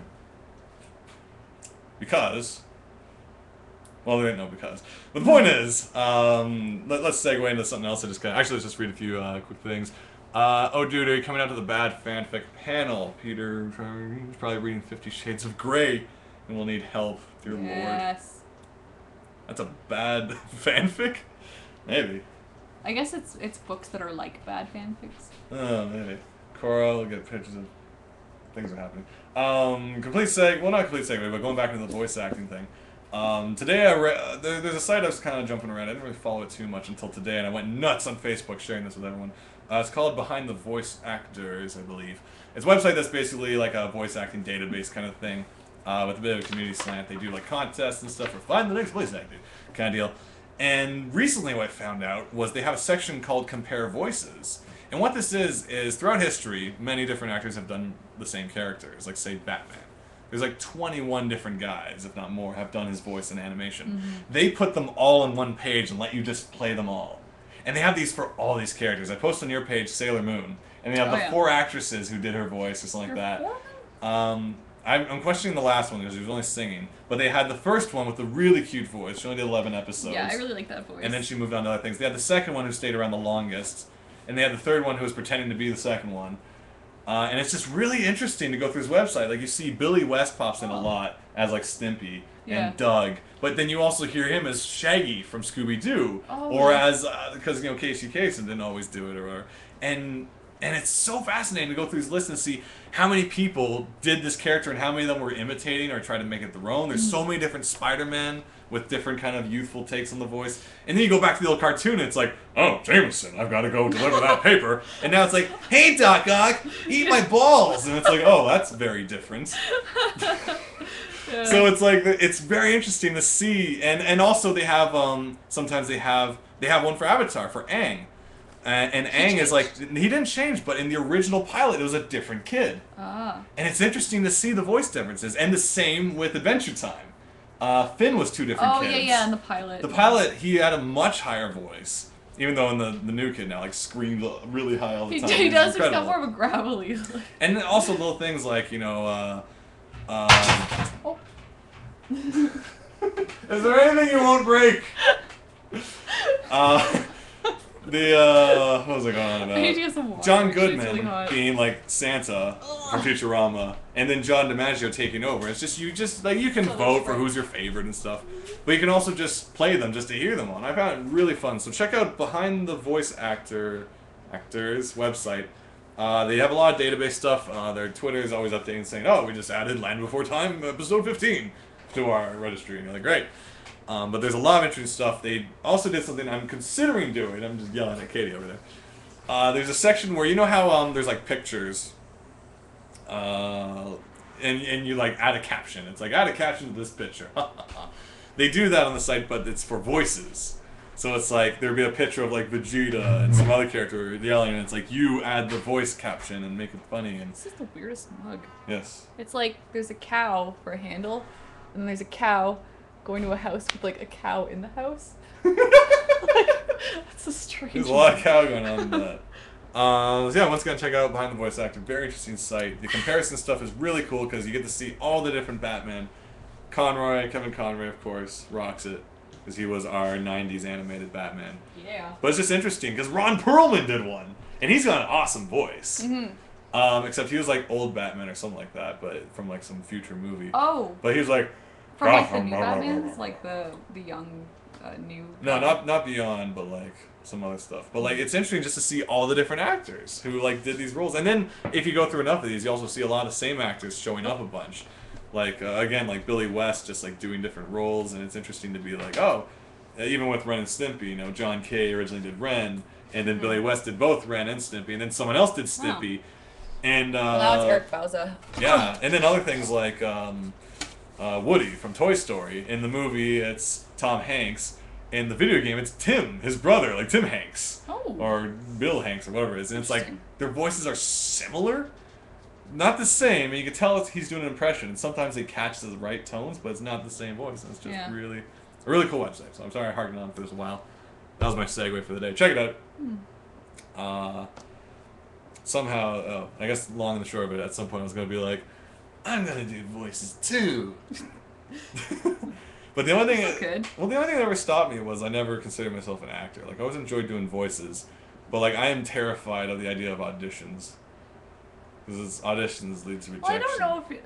Because... Well, there ain't no because. But the point is, let's segue into something else. Actually, let's just read a few quick things. Oh, dude, are you coming out to the bad fanfic panel? Peter is probably reading 50 Shades of Grey and will need help. Dear Lord. Yes. That's a bad fanfic? Maybe. I guess it's books that are like bad fanfics. Oh, maybe. Cora will get pictures of things that are happening. Complete segue, well, not complete segue, but going back into the voice acting thing. Today I read, there's a site I was kind of jumping around. I didn't really follow it too much until today, and I went nuts on Facebook sharing this with everyone. It's called Behind the Voice Actors, I believe. It's a website that's basically like a voice acting database kind of thing, with a bit of a community slant. They do like contests and stuff for find the next voice actor kind of deal. And recently what I found out was they have a section called Compare Voices. And what this is throughout history, many different actors have done the same characters, like say Batman. There's like 21 different guys, if not more, have done his voice in animation. Mm-hmm. They put them all on one page and let you just play them all. And they have these for all these characters. I posted on your page Sailor Moon, and they have the 4 actresses who did her voice or something like that. I'm questioning the last one because she was only singing, but they had the first one with the really cute voice. She only did 11 episodes. Yeah, I really like that voice. And then she moved on to other things. They had the second one who stayed around the longest, and they had the third one who was pretending to be the second one. And it's just really interesting to go through his website. Like, you see Billy West pops in a lot as, like, Stimpy and Doug. But then you also hear him as Shaggy from Scooby-Doo. Or as, because, you know, Casey Kasem didn't always do it or whatever. And it's so fascinating to go through his list and see how many people did this character and how many of them were imitating or tried to make it their own. There's so many different Spider-Men with different kind of youthful takes on the voice. And then you go back to the old cartoon and it's like, oh, Jameson, I've got to go deliver that paper. And now it's like, hey, Doc Ock, eat my balls. And it's like, oh, that's very different. So it's like, it's very interesting to see. And also they have, sometimes they have one for Avatar, for Aang. And Aang is like, he didn't change, but in the original pilot, it was a different kid. And it's interesting to see the voice differences. And the same with Adventure Time. Finn was 2 different kids. Oh, yeah, in the pilot. The pilot, he had a much higher voice. Even though in the new kid now, like, screamed really high all the time. He does, he's got more of a gravelly. And then also little things like, you know, Is there anything you won't break? What was I going on about? I need to get some water. John Goodman really being like Santa from Futurama, and then John DiMaggio taking over. It's just you can vote for who's your favorite and stuff, but you can also just play them just to hear them on. I found it really fun. So check out Behind the Voice Actors website. They have a lot of database stuff. Their Twitter is always updating, saying, "Oh, we just added Land Before Time episode 15 to our registry," and you're like, "Great." But there's a lot of interesting stuff. They also did something I'm considering doing. I'm just yelling at Katie over there. There's a section where, you know how there's like pictures, and you like add a caption. It's like, add a caption to this picture. They do that on the site, but it's for voices. So it's like, there'd be a picture of like Vegeta and some other character yelling, and it's like, you add the voice caption and make it funny. And this is the weirdest mug. Yes. It's like, there's a cow for a handle, and then there's a cow going to a house with like a cow in the house. That's a strange. There's a lot of cow going on in that. So yeah, once again, check out Behind the Voice Actor. Very interesting site. The comparison stuff is really cool because you get to see all the different Batman. Kevin Conroy, of course, rocks it because he was our '90s animated Batman. Yeah. But it's just interesting because Ron Perlman did one, and he's got an awesome voice. Except he was like old Batman or something like that, but from like some future movie. Oh. But he was like. From like the new Batmans, like the young new. No, not Beyond, but like some other stuff. But like it's interesting just to see all the different actors who like did these roles, and then if you go through enough of these, you also see a lot of same actors showing up a bunch. Like again, like Billy West just like doing different roles, and it's interesting to be like, oh, even with Ren and Stimpy, you know, John Kay originally did Ren, and then Billy West did both Ren and Stimpy, and then someone else did Stimpy, and now it's Eric Bauza. Yeah, and then other things like. Woody from Toy Story. In the movie, it's Tom Hanks. In the video game, it's Tim, his brother, like Tim Hanks. Oh. Or Bill Hanks, or whatever it is. And it's like, their voices are similar. Not the same, and you can tell he's doing an impression. And sometimes they catch the right tones, but it's not the same voice. And it's just really, a really cool website. So I'm sorry I harkened on for this a while. That was my segue for the day. Check it out. Somehow, I guess long and the short of it, at some point I was going to be like, I'm gonna do voices too. But the only thing, the only thing that ever stopped me was I never considered myself an actor. Like I always enjoyed doing voices, but like I am terrified of the idea of auditions because auditions lead to rejection. Well, I don't know if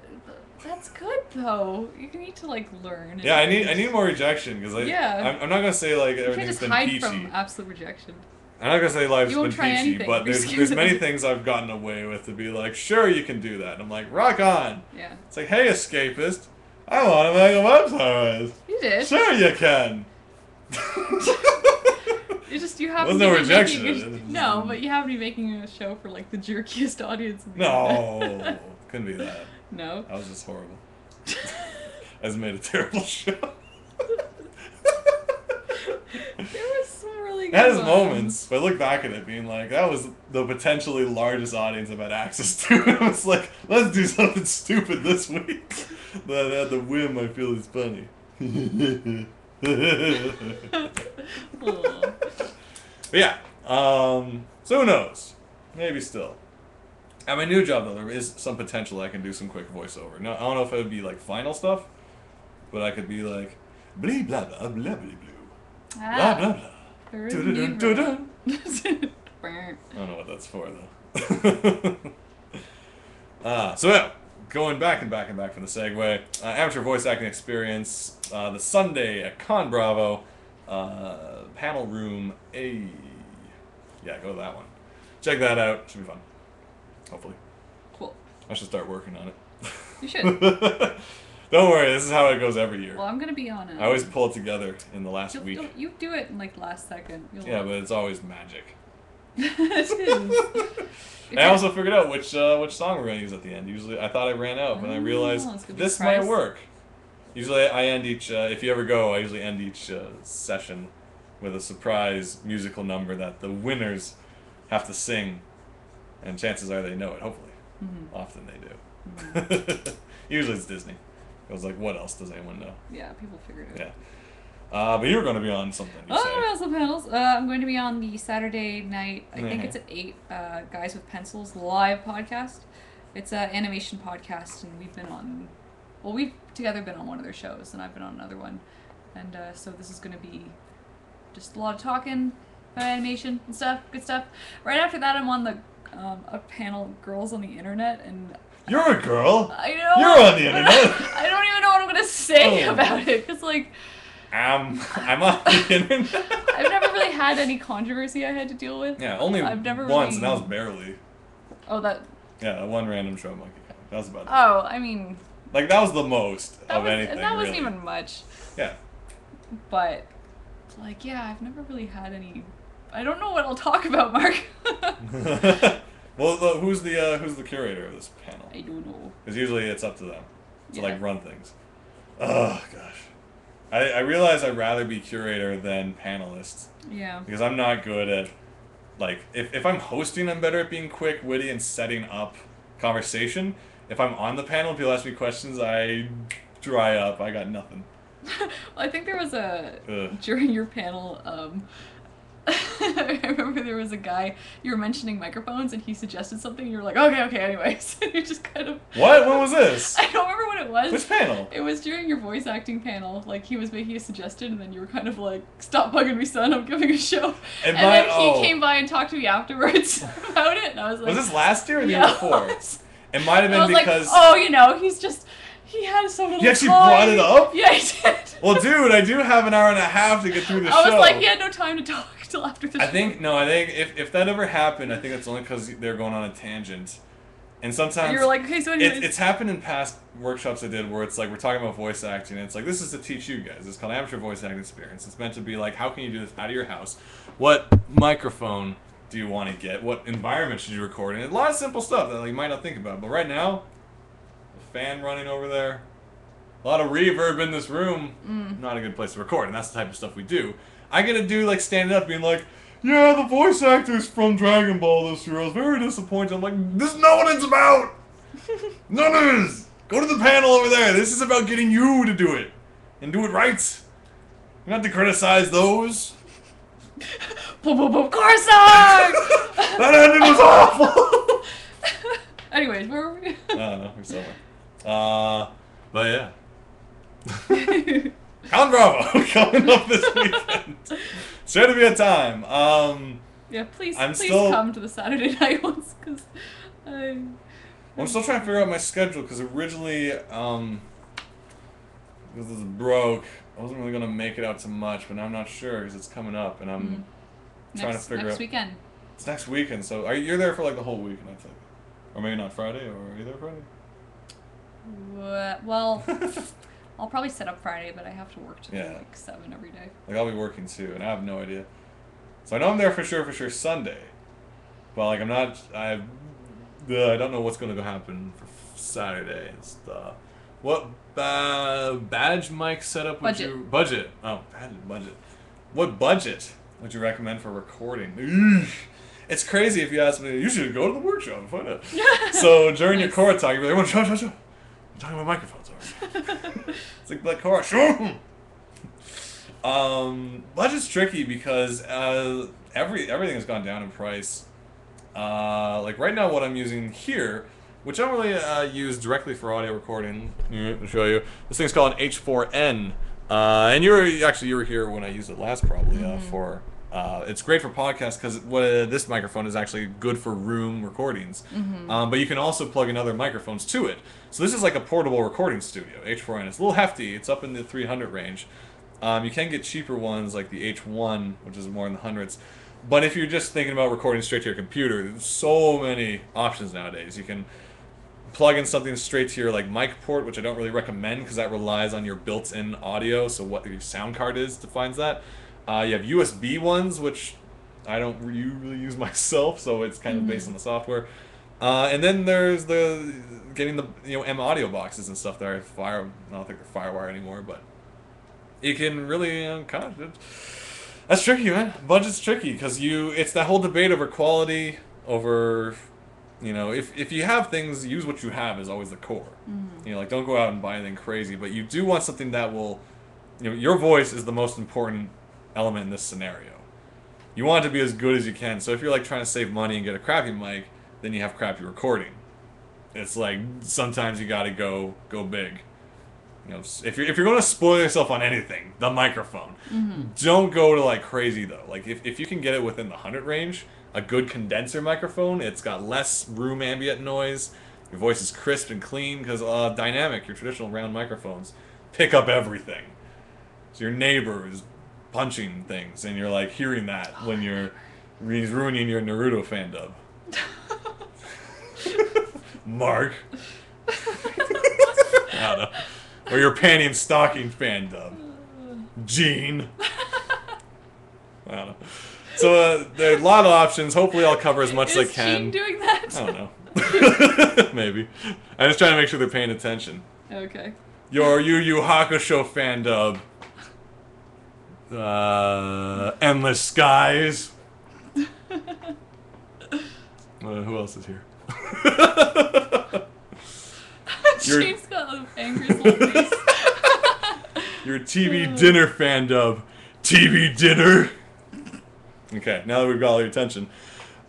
that's good though. You need to like learn. Yeah, I need more rejection because I'm not gonna say like everything's been peachy. You can't just hide from absolute rejection. I'm not gonna say life's been peachy, anything. but there's many things I've gotten away with to be like, sure, you can do that. And I'm like, rock on. Yeah. It's like, hey, escapist, I want to make a website. You did. Sure, you can. You haven't. There's no rejection. No, but you haven't been making a show for like the jerkiest audience. No, couldn't be that. No. That was just horrible. I just made a terrible show. It has moments, but I look back at it being like, that was the potentially largest audience I've had access to. It was like, let's do something stupid this week. That at the whim I feel is funny. But yeah, so who knows? Maybe still. At my new job, though, there is some potential I can do some quick voiceover. Now, I don't know if it would be like final stuff, but I could be like, blah, blah, blah, blah, blah, blah, blah, blah, blah. I don't know what that's for though. So yeah, going back from the segue, amateur voice acting experience, the Sunday at Con Bravo, panel room A. Yeah, go to that one. Check that out. Should be fun. Hopefully. Cool. I should start working on it. You should. Don't worry, this is how it goes every year. Well, I'm gonna be on it. I always pull it together in the last week. You do it in like last second. Yeah, but it's always magic. It is. I also figured out which song we're gonna use at the end. Usually, I thought I ran out, but I realized this might work. Usually, I end each. If you ever go, I usually end each session with a surprise musical number that the winners have to sing, and chances are they know it. Hopefully, often they do. Usually, it's Disney. I was like, what else does anyone know? Yeah, people figured it out. Yeah. But you're going to be on something, you say. Oh, some panels. I'm going to be on the Saturday night, I think it's at 8, Guys with Pencils live podcast. It's an animation podcast, and we've together been on one of their shows, and I've been on another one. And so this is going to be just a lot of talking about animation and stuff, good stuff. Right after that, I'm on the a panel, Girls on the Internet, and... You're a girl. I know. You're on the internet. I don't even know what I'm gonna say about it. Cause like, I'm on the internet. I've never really had any controversy I had to deal with. Yeah, only I've never once, really... and that was barely. Oh, that. Yeah, one random show monkey. That was about it. Oh, I mean. Like that was the most of anything. And that wasn't really. even much. Yeah. But, like, yeah, I've never really had any. I don't know what I'll talk about, Mark. Well, who's the curator of this panel? I don't know. Because usually it's up to them to like run things. Oh gosh, I realize I'd rather be curator than panelist. Yeah. Because I'm not good at, like, if I'm hosting, I'm better at being quick, witty, and setting up conversation. If I'm on the panel and people ask me questions, I dry up. I got nothing. Well, I think there was during your panel, I remember there was a guy, you were mentioning microphones, and he suggested something, and you were like, okay, anyways. And you just kind of... What? When was this? I don't remember what it was. Which panel? It was during your voice acting panel. Like, he was making a suggestion, and then you were kind of like, stop bugging me, son, I'm giving a show. And then he came by and talked to me afterwards about it, and I was like... Was this last year or the year before? It might have been because... Like, he's just... He had so little time. He actually brought it up? Yeah, he did. Well, dude, I do have an hour and a half to get through the show. I was like, he had no time to talk till after the show. I think if that ever happened, I think that's only because they're going on a tangent. And sometimes... You're like, okay, so anyways... It's happened in past workshops I did where it's like, we're talking about voice acting, and it's like, this is to teach you guys. It's called Amateur Voice Acting Experience. It's meant to be like, how can you do this out of your house? What microphone do you want to get? What environment should you record in? A lot of simple stuff that you might not think about. But right now, the fan running over there... A lot of reverb in this room. Not a good place to record, and that's the type of stuff we do. I get to do, like, standing up being like, yeah, the voice actors from Dragon Ball this year. I was very disappointed. I'm like, this is not what it's about! None of it is! Go to the panel over there. This is about getting you to do it. And do it right. You don't have to criticize those. Boom, boom, boom, Corsair! That ending was awful! Anyways, where were we? I don't know. We're somewhere. But yeah. Count Bravo coming up this weekend. Sure to be a time. Yeah, please still, come to the Saturday night ones, because I'm still trying to figure out my schedule, because originally, because this is broke, I wasn't really going to make it out to much, but now I'm not sure, because it's coming up, and I'm trying to figure out... Next weekend. It's next weekend, so you're there for like the whole weekend, I think. Or maybe not Friday, or are you there Friday? Well, I'll probably set up Friday, but I have to work till like 7 every day. Like, I'll be working too, and I have no idea. So I know I'm there for sure Sunday. But like, I don't know what's going to happen for Saturday and stuff. What badge mic setup would you... Budget. Oh, budget. What budget would you recommend for recording? It's crazy if you ask me, you should go to the workshop and find out. So during your core talk, you'd be like, shut. I'm talking about microphones already. It's like Black Core, sure. Budget's tricky because everything has gone down in price. Like right now, what I'm using here, which I don't really use directly for audio recording. I'll show you. This thing's called an H4N, and you were here when I used it last, probably for. It's great for podcasts because this microphone is actually good for room recordings. But you can also plug in other microphones to it. So this is like a portable recording studio, H4N. It's a little hefty. It's up in the 300 range. You can get cheaper ones like the H1, which is more in the hundreds. But if you're just thinking about recording straight to your computer, there's so many options nowadays. You can plug in something straight to your like mic port, which I don't really recommend because that relies on your built-in audio. So what your sound card defines that. You have USB ones, which I don't really use myself, so it's kind of based on the software. And then there's getting the M audio boxes and stuff that are I don't think they're FireWire anymore, but you can really that's tricky, man. Budget's tricky because it's that whole debate over quality, over if you have things, use what you have is always the core. Like don't go out and buy anything crazy, but you do want something that will, your voice is the most important element in this scenario. You want it to be as good as you can. So if you're like trying to save money and get a crappy mic, then you have crappy recording. It's like sometimes you gotta go big. If you're gonna spoil yourself on anything, the microphone. Don't go to like crazy though. Like if you can get it within the 100 range, a good condenser microphone, it's got less room ambient noise. Your voice is crisp and clean because dynamic, your traditional round microphones pick up everything. So your neighbor is punching things, and you're like hearing that when he's ruining your Naruto fan dub. Mark. I don't know. Or your panty and stocking fan dub. Gene. I don't know. So there are a lot of options. Hopefully I'll cover as much as I can. Is Gene doing that? I don't know. Maybe. I'm just trying to make sure they're paying attention. Okay. Your Yu Yu Hakusho fan dub. Endless Skies. Who else is here? James got the angriest little face. Your TV dinner fan dub. TV dinner. Okay, now that we've got all your attention.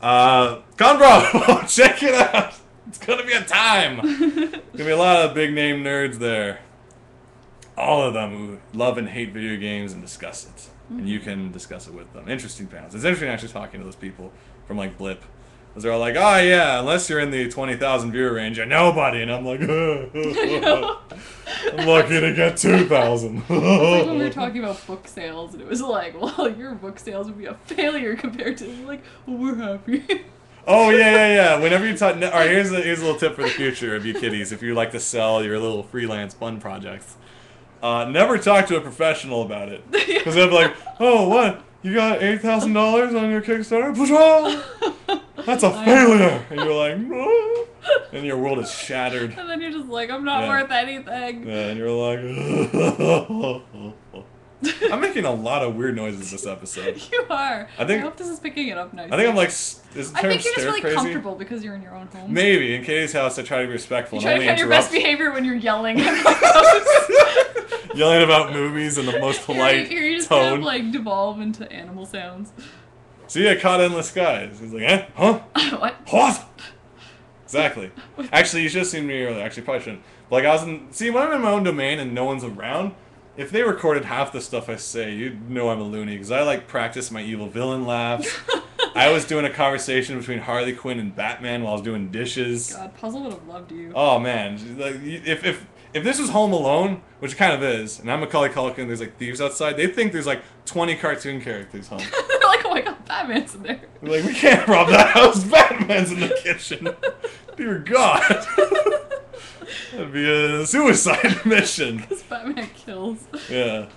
Conbro! Check it out! It's gonna be a time! Gonna be a lot of big name nerds there. All of them who love and hate video games and discuss it. And you can discuss it with them. Interesting panels. It's interesting actually talking to those people from like Blip. Because they're all like, oh yeah, unless you're in the 20,000 viewer range, you're nobody. And I'm like, I'm lucky to get 2,000. It's like when we were talking about book sales, and it was like, well, your book sales would be a failure compared to, like, well, we're happy. Oh, yeah. Whenever you talk... Alright, here's a little tip for the future of you kiddies. If you like to sell your little freelance fun projects. Never talk to a professional about it. Because they'll be like, oh, what? You got $8,000 on your Kickstarter? That's a failure! And you're like, no. And your world is shattered. And then you're just like, I'm not worth anything. Yeah, and you're like, I'm making a lot of weird noises this episode. You are. I hope this is picking it up nicely. I think I'm like, is the term I think you're just really crazy? comfortable because you're in your own home. Maybe. In Katie's house, I try to be respectful You and try only to have your best interrupt. behavior when you're yelling. Yelling about movies in the most polite here you just tone. kind of like devolve into animal sounds. See, I caught endless skies. He's like, eh? Huh? What? What? Exactly. Actually, you should have seen me earlier. Actually, probably shouldn't. But, like, I was in... See, when I'm in my own domain and no one's around, if they recorded half the stuff I say, you'd know I'm a loony. Because I, like, practice my evil villain laughs. I was doing a conversation between Harley Quinn and Batman while I was doing dishes. God, Puzzle would have loved you. Oh, man. Like, if this was Home Alone, which it kind of is, and I'm Macaulay Culkin, there's, like, thieves outside, they think there's, like, 20 cartoon characters home. They're like, oh my god, Batman's in there. They're like, we can't rob that house. Batman's in the kitchen. Dear God. That'd be a suicide mission. Because Batman kills. Yeah.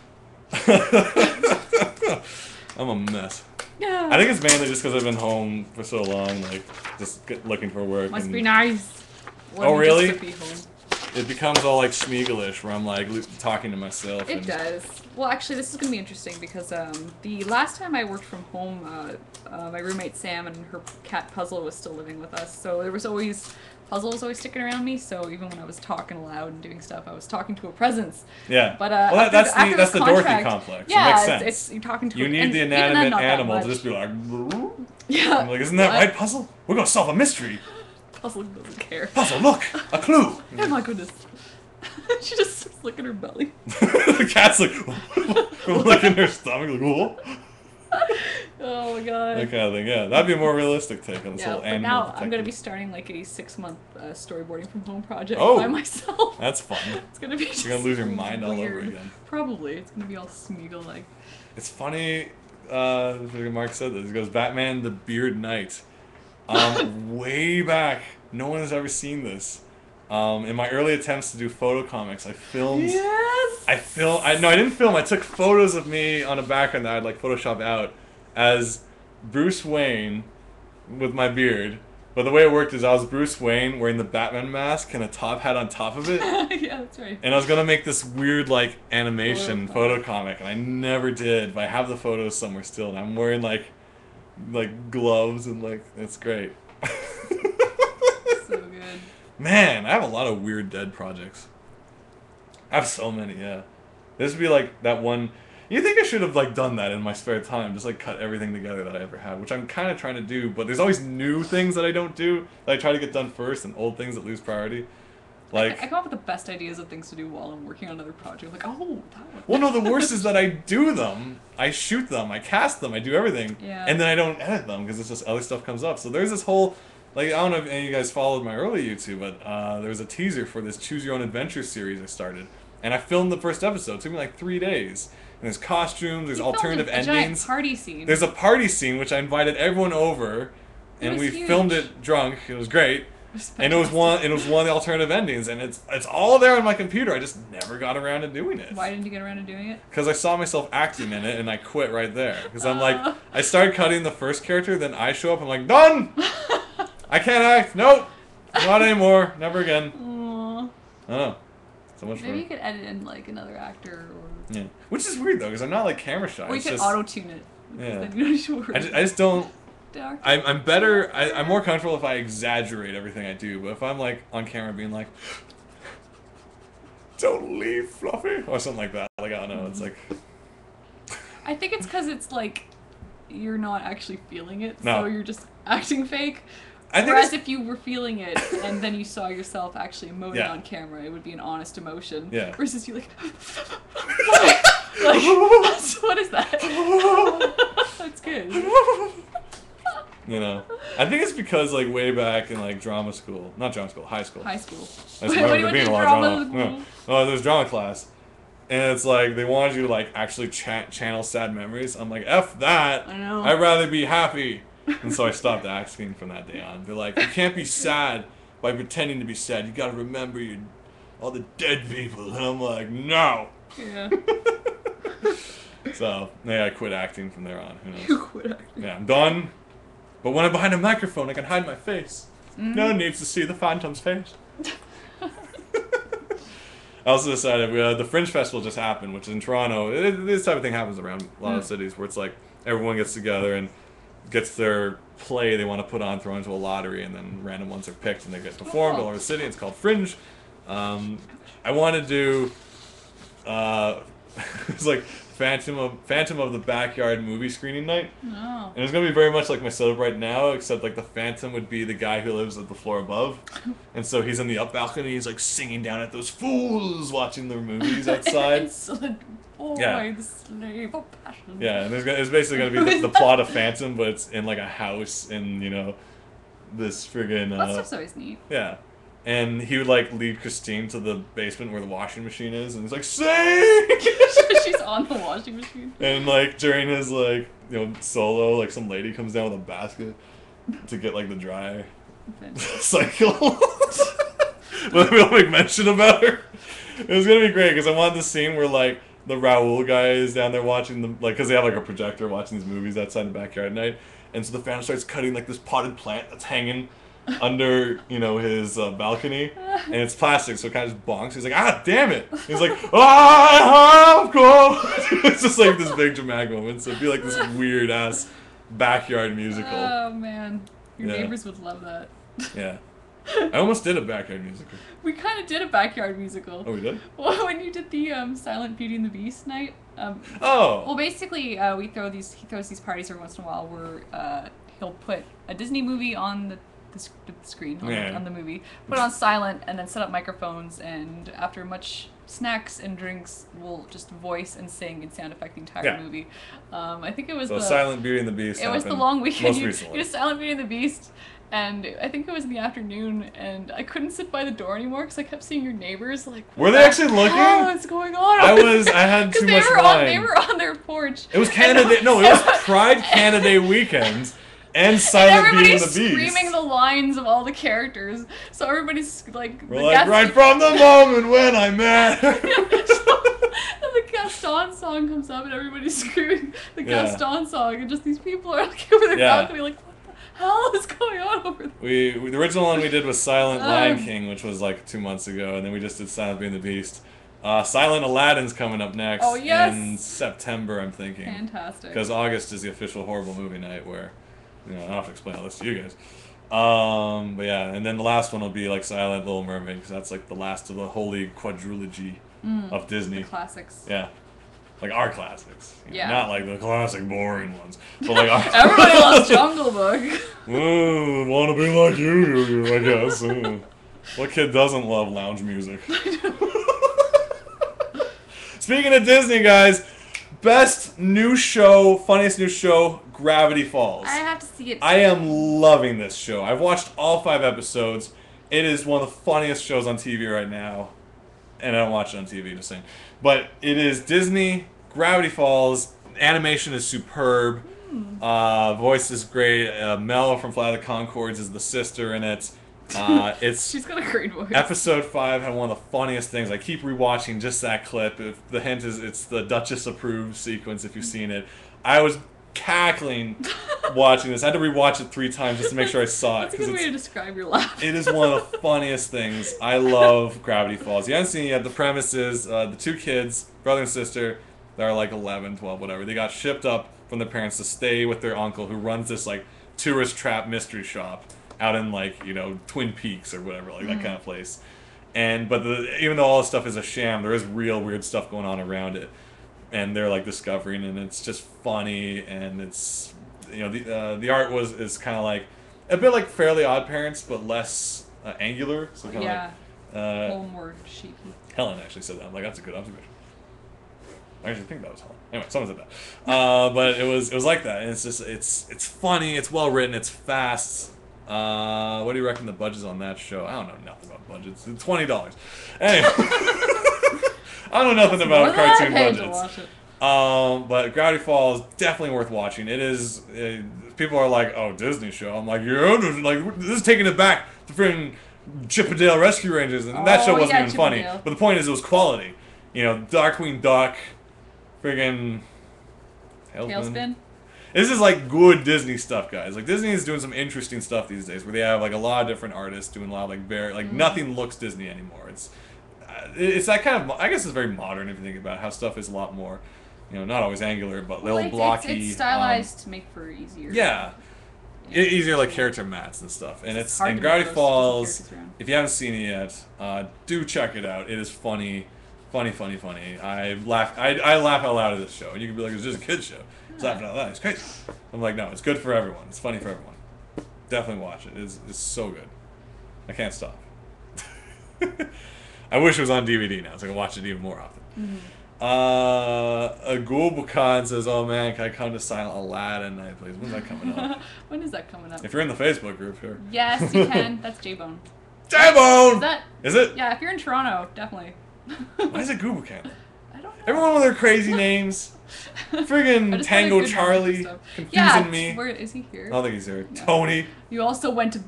I'm a mess. Yeah. I think it's mainly just because I've been home for so long, like, just looking for work. Must and be nice. Oh, really? Just to be home. It becomes all, like, Smeagolish, where I'm, like, talking to myself. It does. Well, actually, this is going to be interesting because the last time I worked from home, my roommate Sam and her cat Puzzle was still living with us. So there was always... Puzzle was always sticking around me, so even when I was talking aloud and doing stuff, I was talking to a presence. Yeah. But well, that's the Dorothy complex. Yeah, it makes sense. It's you're talking to. You need and the even then, inanimate not that animal to much. just be like. Yeah. I'm like, isn't that right, Puzzle? We're gonna solve a mystery. Puzzle doesn't care. Puzzle, look, a clue. Oh my goodness. She just sits licking her belly. The cat's like licking her stomach, like, whoa. Oh my god. That kind of thing, yeah. That'd be a more realistic take on this whole but animal now detective. I'm gonna be starting like a 6-month storyboarding from home project Oh. by myself. That's fun. It's gonna be. You're gonna lose your mind all over weird. again. Probably. It's gonna be all Smeagol like. It's funny. Mark said this. He goes, Batman the Beard Knight. Way back, no one has ever seen this. In my early attempts to do photo comics, I filmed. Yes. I didn't film. I took photos of me on a background that I'd like Photoshop out as Bruce Wayne with my beard. But the way it worked is I was Bruce Wayne wearing the Batman mask and a top hat on top of it. Yeah, that's right. And I was gonna make this weird like animation Photo photo comic, and I never did. But I have the photos somewhere still, and I'm wearing like gloves and like it's great. So good. Man, I have a lot of weird dead projects. I have so many, yeah. This would be like that one. You think I should have like done that in my spare time, just like cut everything together that I ever had, which I'm kind of trying to do. But there's always new things that I don't do that I try to get done first, and old things that lose priority. Like I come up with the best ideas of things to do while I'm working on another project. Like, oh, that one. well, no, the worst is that I do them, I shoot them, I cast them, I do everything, Yeah. and then I don't edit them because it's just other stuff comes up. So there's this whole, like, I don't know if any of you guys followed my early YouTube, but there was a teaser for this Choose Your Own Adventure series I started, and I filmed the first episode. It took me like 3 days. And there's costumes, there's alternative a giant endings. party scene. There's a party scene which I invited everyone over, and was we huge. filmed it drunk. It was great. And it was fantastic. one of the alternative endings, and it's all there on my computer. I just never got around to doing it. Why didn't you get around to doing it? Because I saw myself acting in it, and I quit right there. Because I'm like, I started cutting the first character, then I show up, I'm like, done! I can't act, nope! Not anymore, never again. Aww. I don't know. So much Maybe fun. you could edit in like another actor, or Yeah. Which is weird, though, because I'm not like camera shy. or you It's could just, auto tune it. Yeah. Then you don't need to worry. I just don't... Dark. I'm better. I'm more comfortable if I exaggerate everything I do. But if I'm like on camera being like, "Don't leave, Fluffy," or something like that, like I don't know. It's like I think it's because it's like you're not actually feeling it, No. so you're just acting fake. I think Whereas it's- if you were feeling it and then you saw yourself actually emoting Yeah. on camera, it would be an honest emotion. Yeah. Versus you like, what is that? That's good. You know, I think it's because like way back in like drama school, not drama school, high school. High school. I just What do remember you there being a do, lot drama of drama. school? Yeah. Oh, there's drama class, and it's like they wanted you to like actually channel sad memories. I'm like, F that. I know. I'd rather be happy. And so I stopped asking from that day on. They're like, you can't be sad by pretending to be sad. You gotta remember all the dead people. And I'm like, no. Yeah. So yeah, I quit acting from there on. Who knows? You quit acting. Yeah, I'm done. But when I'm behind a microphone, I can hide my face. No one needs to see the phantom's face. I also decided the Fringe Festival just happened, which is in Toronto. This type of thing happens around a lot of cities where it's like everyone gets together and gets their play they want to put on thrown into a lottery, and then random ones are picked and they get performed all over the city. It's called Fringe. I want to do it's like Phantom of the Backyard movie screening night. Oh. And it's gonna be very much like my setup right now, except like the Phantom would be the guy who lives at the floor above, and so he's in the up balcony. He's like singing down at those fools watching their movies outside. Excellent boy, Yeah. the slave of passion. Yeah, and it's basically gonna be the plot of Phantom, but it's in like a house in this friggin' That stuff's always neat. yeah. And he would like lead Christine to the basement where the washing machine is, and he's like, sing! She's on the washing machine. And like during his like solo, like some lady comes down with a basket to get like the dry cycle. But we'll make mention about her. It was gonna be great because I wanted the scene where like the Raoul guy is down there watching them, like because they have like a projector watching these movies outside the backyard at night, and so the Phantom starts cutting like this potted plant that's hanging under his balcony, and it's plastic, so it kind of just bonks. He's like, ah, damn it! He's like, I have come. It's just like this big dramatic moment. So it'd be like this weird ass backyard musical. Oh man, your Yeah. neighbors would love that. Yeah, I almost did a backyard musical. We kind of did a backyard musical. Oh, we did? Well, when you did the Silent Beauty and the Beast night. Oh. Well, basically, he throws these parties every once in a while where he'll put a Disney movie on the screen on the movie, put it on silent, and then set up microphones, and after much snacks and drinks, we'll just voice and sing and sound effect the entire movie. I think it was So Silent Beauty and the Beast. It was the long weekend. Most You recently. did Silent Beauty and the Beast, and I think it was in the afternoon, and I couldn't sit by the door anymore because I kept seeing your neighbors like. Were they actually looking? What's going on? I had too much wine. They were on their porch. It was Canada Day. No, it was Pride Canada Day weekend. And Silent Beauty and the Beast. Everybody's screaming the lines of all the characters. So everybody's like... We're like, right from the moment when I met her. And the Gaston song comes up and everybody's screaming the Gaston song. And just these people are like over their balcony like, what the hell is going on over there? The original one we did was Silent Lion King, which was like 2 months ago. And then we just did Silent Beauty and the Beast. Silent Aladdin's coming up next in September, I'm thinking. Fantastic. Because August is the official horrible movie night where... I don't have to explain all this to you guys. But yeah, and then the last one will be like Silent Little Mermaid, because that's like the last of the holy quadrilogy of Disney. The classics. Yeah. Like our classics. Yeah. Not like the classic boring ones. But like our Everybody loves Jungle Book. Ooh, wanna be like you, I guess. What kid doesn't love lounge music? Speaking of Disney, guys, best new show, funniest new show, Gravity Falls. I have to see it. I am loving this show. I've watched all 5 episodes. It is one of the funniest shows on TV right now. And I don't watch it on TV, just saying. But it is Disney, Gravity Falls. Animation is superb. Voice is great. Mel from Flight of the Conchords is the sister in it. She's got a great voice. Episode 5 had one of the funniest things. I keep rewatching just that clip. If the hint is it's the Duchess approved sequence, if you've seen it. I was cackling watching this. I had to rewatch it 3 times just to make sure I saw it. That's a good way to describe your laugh. It is one of the funniest things. I love Gravity Falls. You haven't seen it yet. The premise is the 2 kids, brother and sister, they're like 11, 12, whatever. They got shipped up from their parents to stay with their uncle who runs this like tourist trap mystery shop out in like, Twin Peaks or whatever, like that kind of place. But even though all this stuff is a sham, there is real weird stuff going on around it. and they're like discovering, and it's just funny, and it's the art is kind of like a bit like Fairly Odd Parents, but less angular. So kind of Yeah. like A little more shaky. Helen actually said that. I'm like, that's a good observation. I actually think that was Helen. Anyway, someone said that. But it was like that, and it's just it's funny, it's well written, it's fast. What do you reckon the budget's on that show? I don't know nothing about budgets. It's $20. Anyway, I don't know nothing about cartoon budgets. But Gravity Falls definitely worth watching. It is. People are like, "Oh, Disney show." I'm like, "Yeah, like this is taking it back to freaking Chippendale Rescue Rangers," and that show wasn't even funny. But the point is, it was quality. Darkwing Duck, friggin' Tailspin. This is like good Disney stuff, guys. Like Disney is doing some interesting stuff these days, where they have like a lot of different artists doing a lot of nothing looks Disney anymore. It's that kind of, I guess it's very modern if you think about it, how stuff is a lot more, not always angular, but a little blocky. It's stylized to make for easier. Yeah. Easier like character mats and stuff. And Gravity Falls, if you haven't seen it yet, do check it out. It is funny. I laugh out loud at this show. And you can be like, it's just a kid's show. It's laughing out loud. It's crazy. I'm like, no, it's good for everyone. It's funny for everyone. Definitely watch it. It's so good. I can't stop. I wish it was on DVD now, so I can watch it even more often. Mm-hmm. Ghoul Bukan says, "Oh man, can I come to Silent Aladdin night, please?" When's that coming up? When is that coming up? If you're in the Facebook group, sure. Yes, you can. That's J-Bone. J-Bone! Is it? Yeah, if you're in Toronto, definitely. Why is it Ghoul Bukan? I don't know. Everyone with their crazy names. Friggin' Tango Charlie. Confusing me. Where is he here? I don't think he's here. No. Tony. You also went to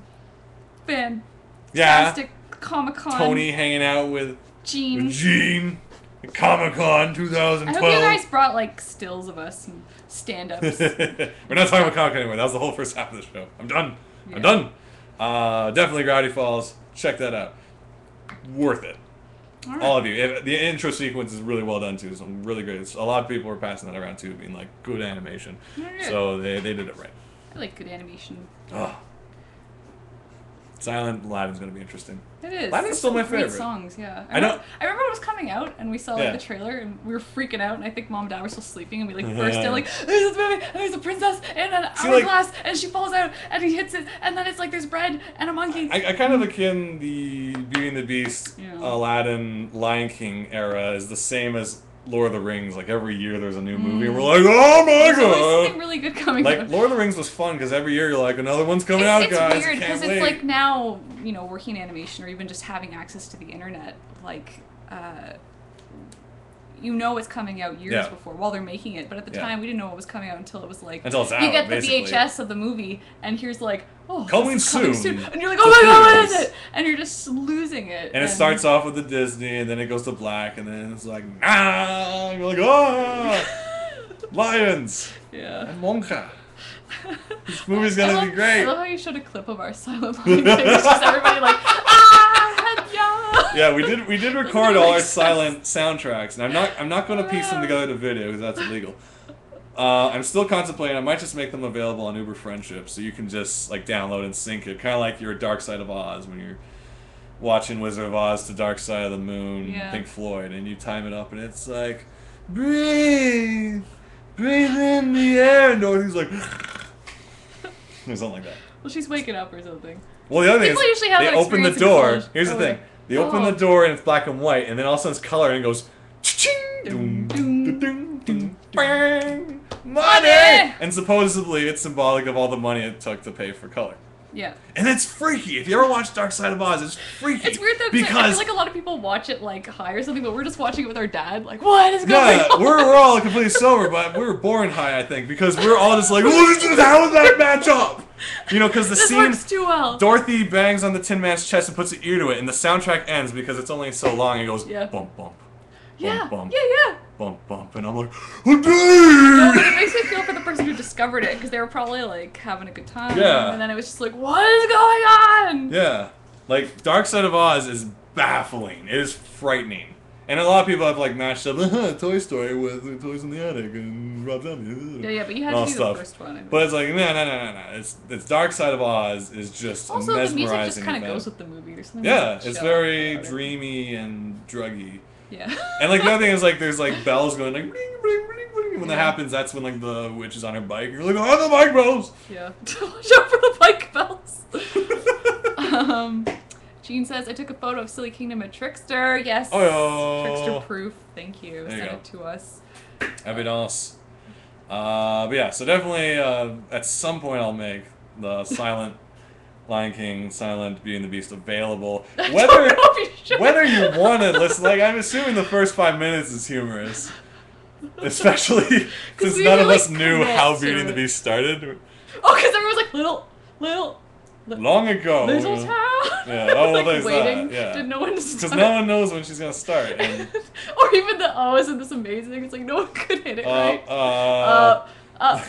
Fantastic Comic-Con. Tony hanging out with Gene. Comic-Con 2012. I hope you guys brought like stills of us and stand-ups. We're not talking about Comic-Con anymore. That was the whole first half of the show. I'm done. Yeah. I'm done. Definitely Gravity Falls. Check that out. Worth it. All of you. The intro sequence is really well done too. Some really great. A lot of people were passing that around too, being like good animation. So they did it right. I like good animation. Oh. Silent Aladdin's gonna be interesting. It is. Aladdin's still my favorite. Great songs, yeah. I know. I remember it was coming out, and we saw the trailer, and we were freaking out, and I think Mom and Dad were still sleeping, and we burst in like, "There's this movie, and there's a princess, and an hourglass, and she falls out, and he hits it, and then it's like there's bread and a monkey." I kind of akin the Beauty and the Beast, Aladdin, Lion King era is the same as Lord of the Rings. Like every year there's a new movie, and we're like, "Oh my god!" There's something really good coming out. Like Lord of the Rings was fun because every year you're like, "Another one's coming out, guys." It's weird because it's like now, working in animation or even just having access to the internet, like, it's coming out years before while they're making it. But at the time, we didn't know what was coming out until it was like until it's out. You get the basically. VHS of the movie, and here's like, "Oh, coming soon," and you're like, "Oh my god, what is it?" And you're just losing it. And it starts off with the Disney, and then it goes to black, and then it's like, "Ah!" You're like, "Oh, lions, and Monka." This movie's gonna be great. I love how you showed a clip of our silent lion. It's just everybody like, "Ah, yeah, we did record all our silent soundtracks, and I'm not going to piece them together to video because that's illegal. I'm still contemplating. I might just make them available on Uber Friendship, so you can just download and sync it, kind of like your Dark Side of Oz when you're watching Wizard of Oz to Dark Side of the Moon, Pink Floyd, and you time it up, and it's like, breathe in the air, and Dorothy's like, or something like that. Well, she's waking up or something. Well, the other thing is, they open the door. Here's the thing. They open the door and it's black and white, and then all of a sudden it's color and it goes, cha-ching, bang, money! And supposedly it's symbolic of all the money it took to pay for color. Yeah. And it's freaky. If you ever watch Dark Side of Oz, it's freaky. It's weird though, because I feel like a lot of people watch it high or something, but we're just watching it with our dad. Like, what is going on? We're all completely sober, but we were born high, I think, because we're all just like, how does that match up? Because the scene, works too well. Dorothy bangs on the Tin Man's chest and puts an ear to it, and the soundtrack ends because it's only so long. It goes bump bump. Yeah. Bump, yeah. Bump bump, and I'm like, no, but it makes me feel for the person who discovered it because they were probably having a good time. Yeah. And then it was just like, what is going on? Yeah. Dark Side of Oz is baffling. It is frightening. And a lot of people have matched up Toy Story with Toys in the Attic and Rob Zombie. Yeah, but you had to do the first one. But it's like, no. It's Dark Side of Oz is just also, mesmerizing. Also, the music just kind of goes with the movie. There's something it's very dreamy and druggy. Yeah. And like the other thing is like there's like bells going like ring, ring, ring, ring. When that Yeah. happens, that's when like the witch is on her bike. You're like, oh, the bike bells. Yeah. Watch out for the bike bells. Jean says, I took a photo of Silly Kingdom at Trickster. Yes. Oh. Trickster proof. Thank you. There you Send go. it to us. Evidence. But yeah, so definitely at some point I'll make the silent Lion King, silent Beauty and the Beast available. Whether you want to listen, like I'm assuming the first 5 minutes is humorous, especially since none of us knew how Beauty and the Beast started. Oh, because everyone was like little Long ago. little town. Yeah. Oh, well, like there's waiting. that. Yeah. Didn't know when to Because start. no one knows when she's gonna start. And, or even the isn't this amazing? It's like no one could hit it right. And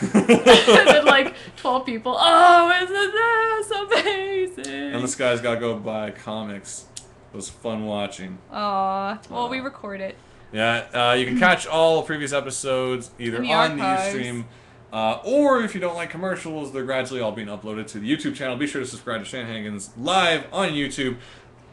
then like 12 people. Oh, isn't this amazing? and this guy's gotta go buy comics. It was fun watching. Aw. Well, we record it. Yeah, you can catch all previous episodes either In the on the archives. Ustream, or if you don't like commercials, they're gradually all being uploaded to the YouTube channel. Be sure to subscribe to Shanhanigans live on YouTube.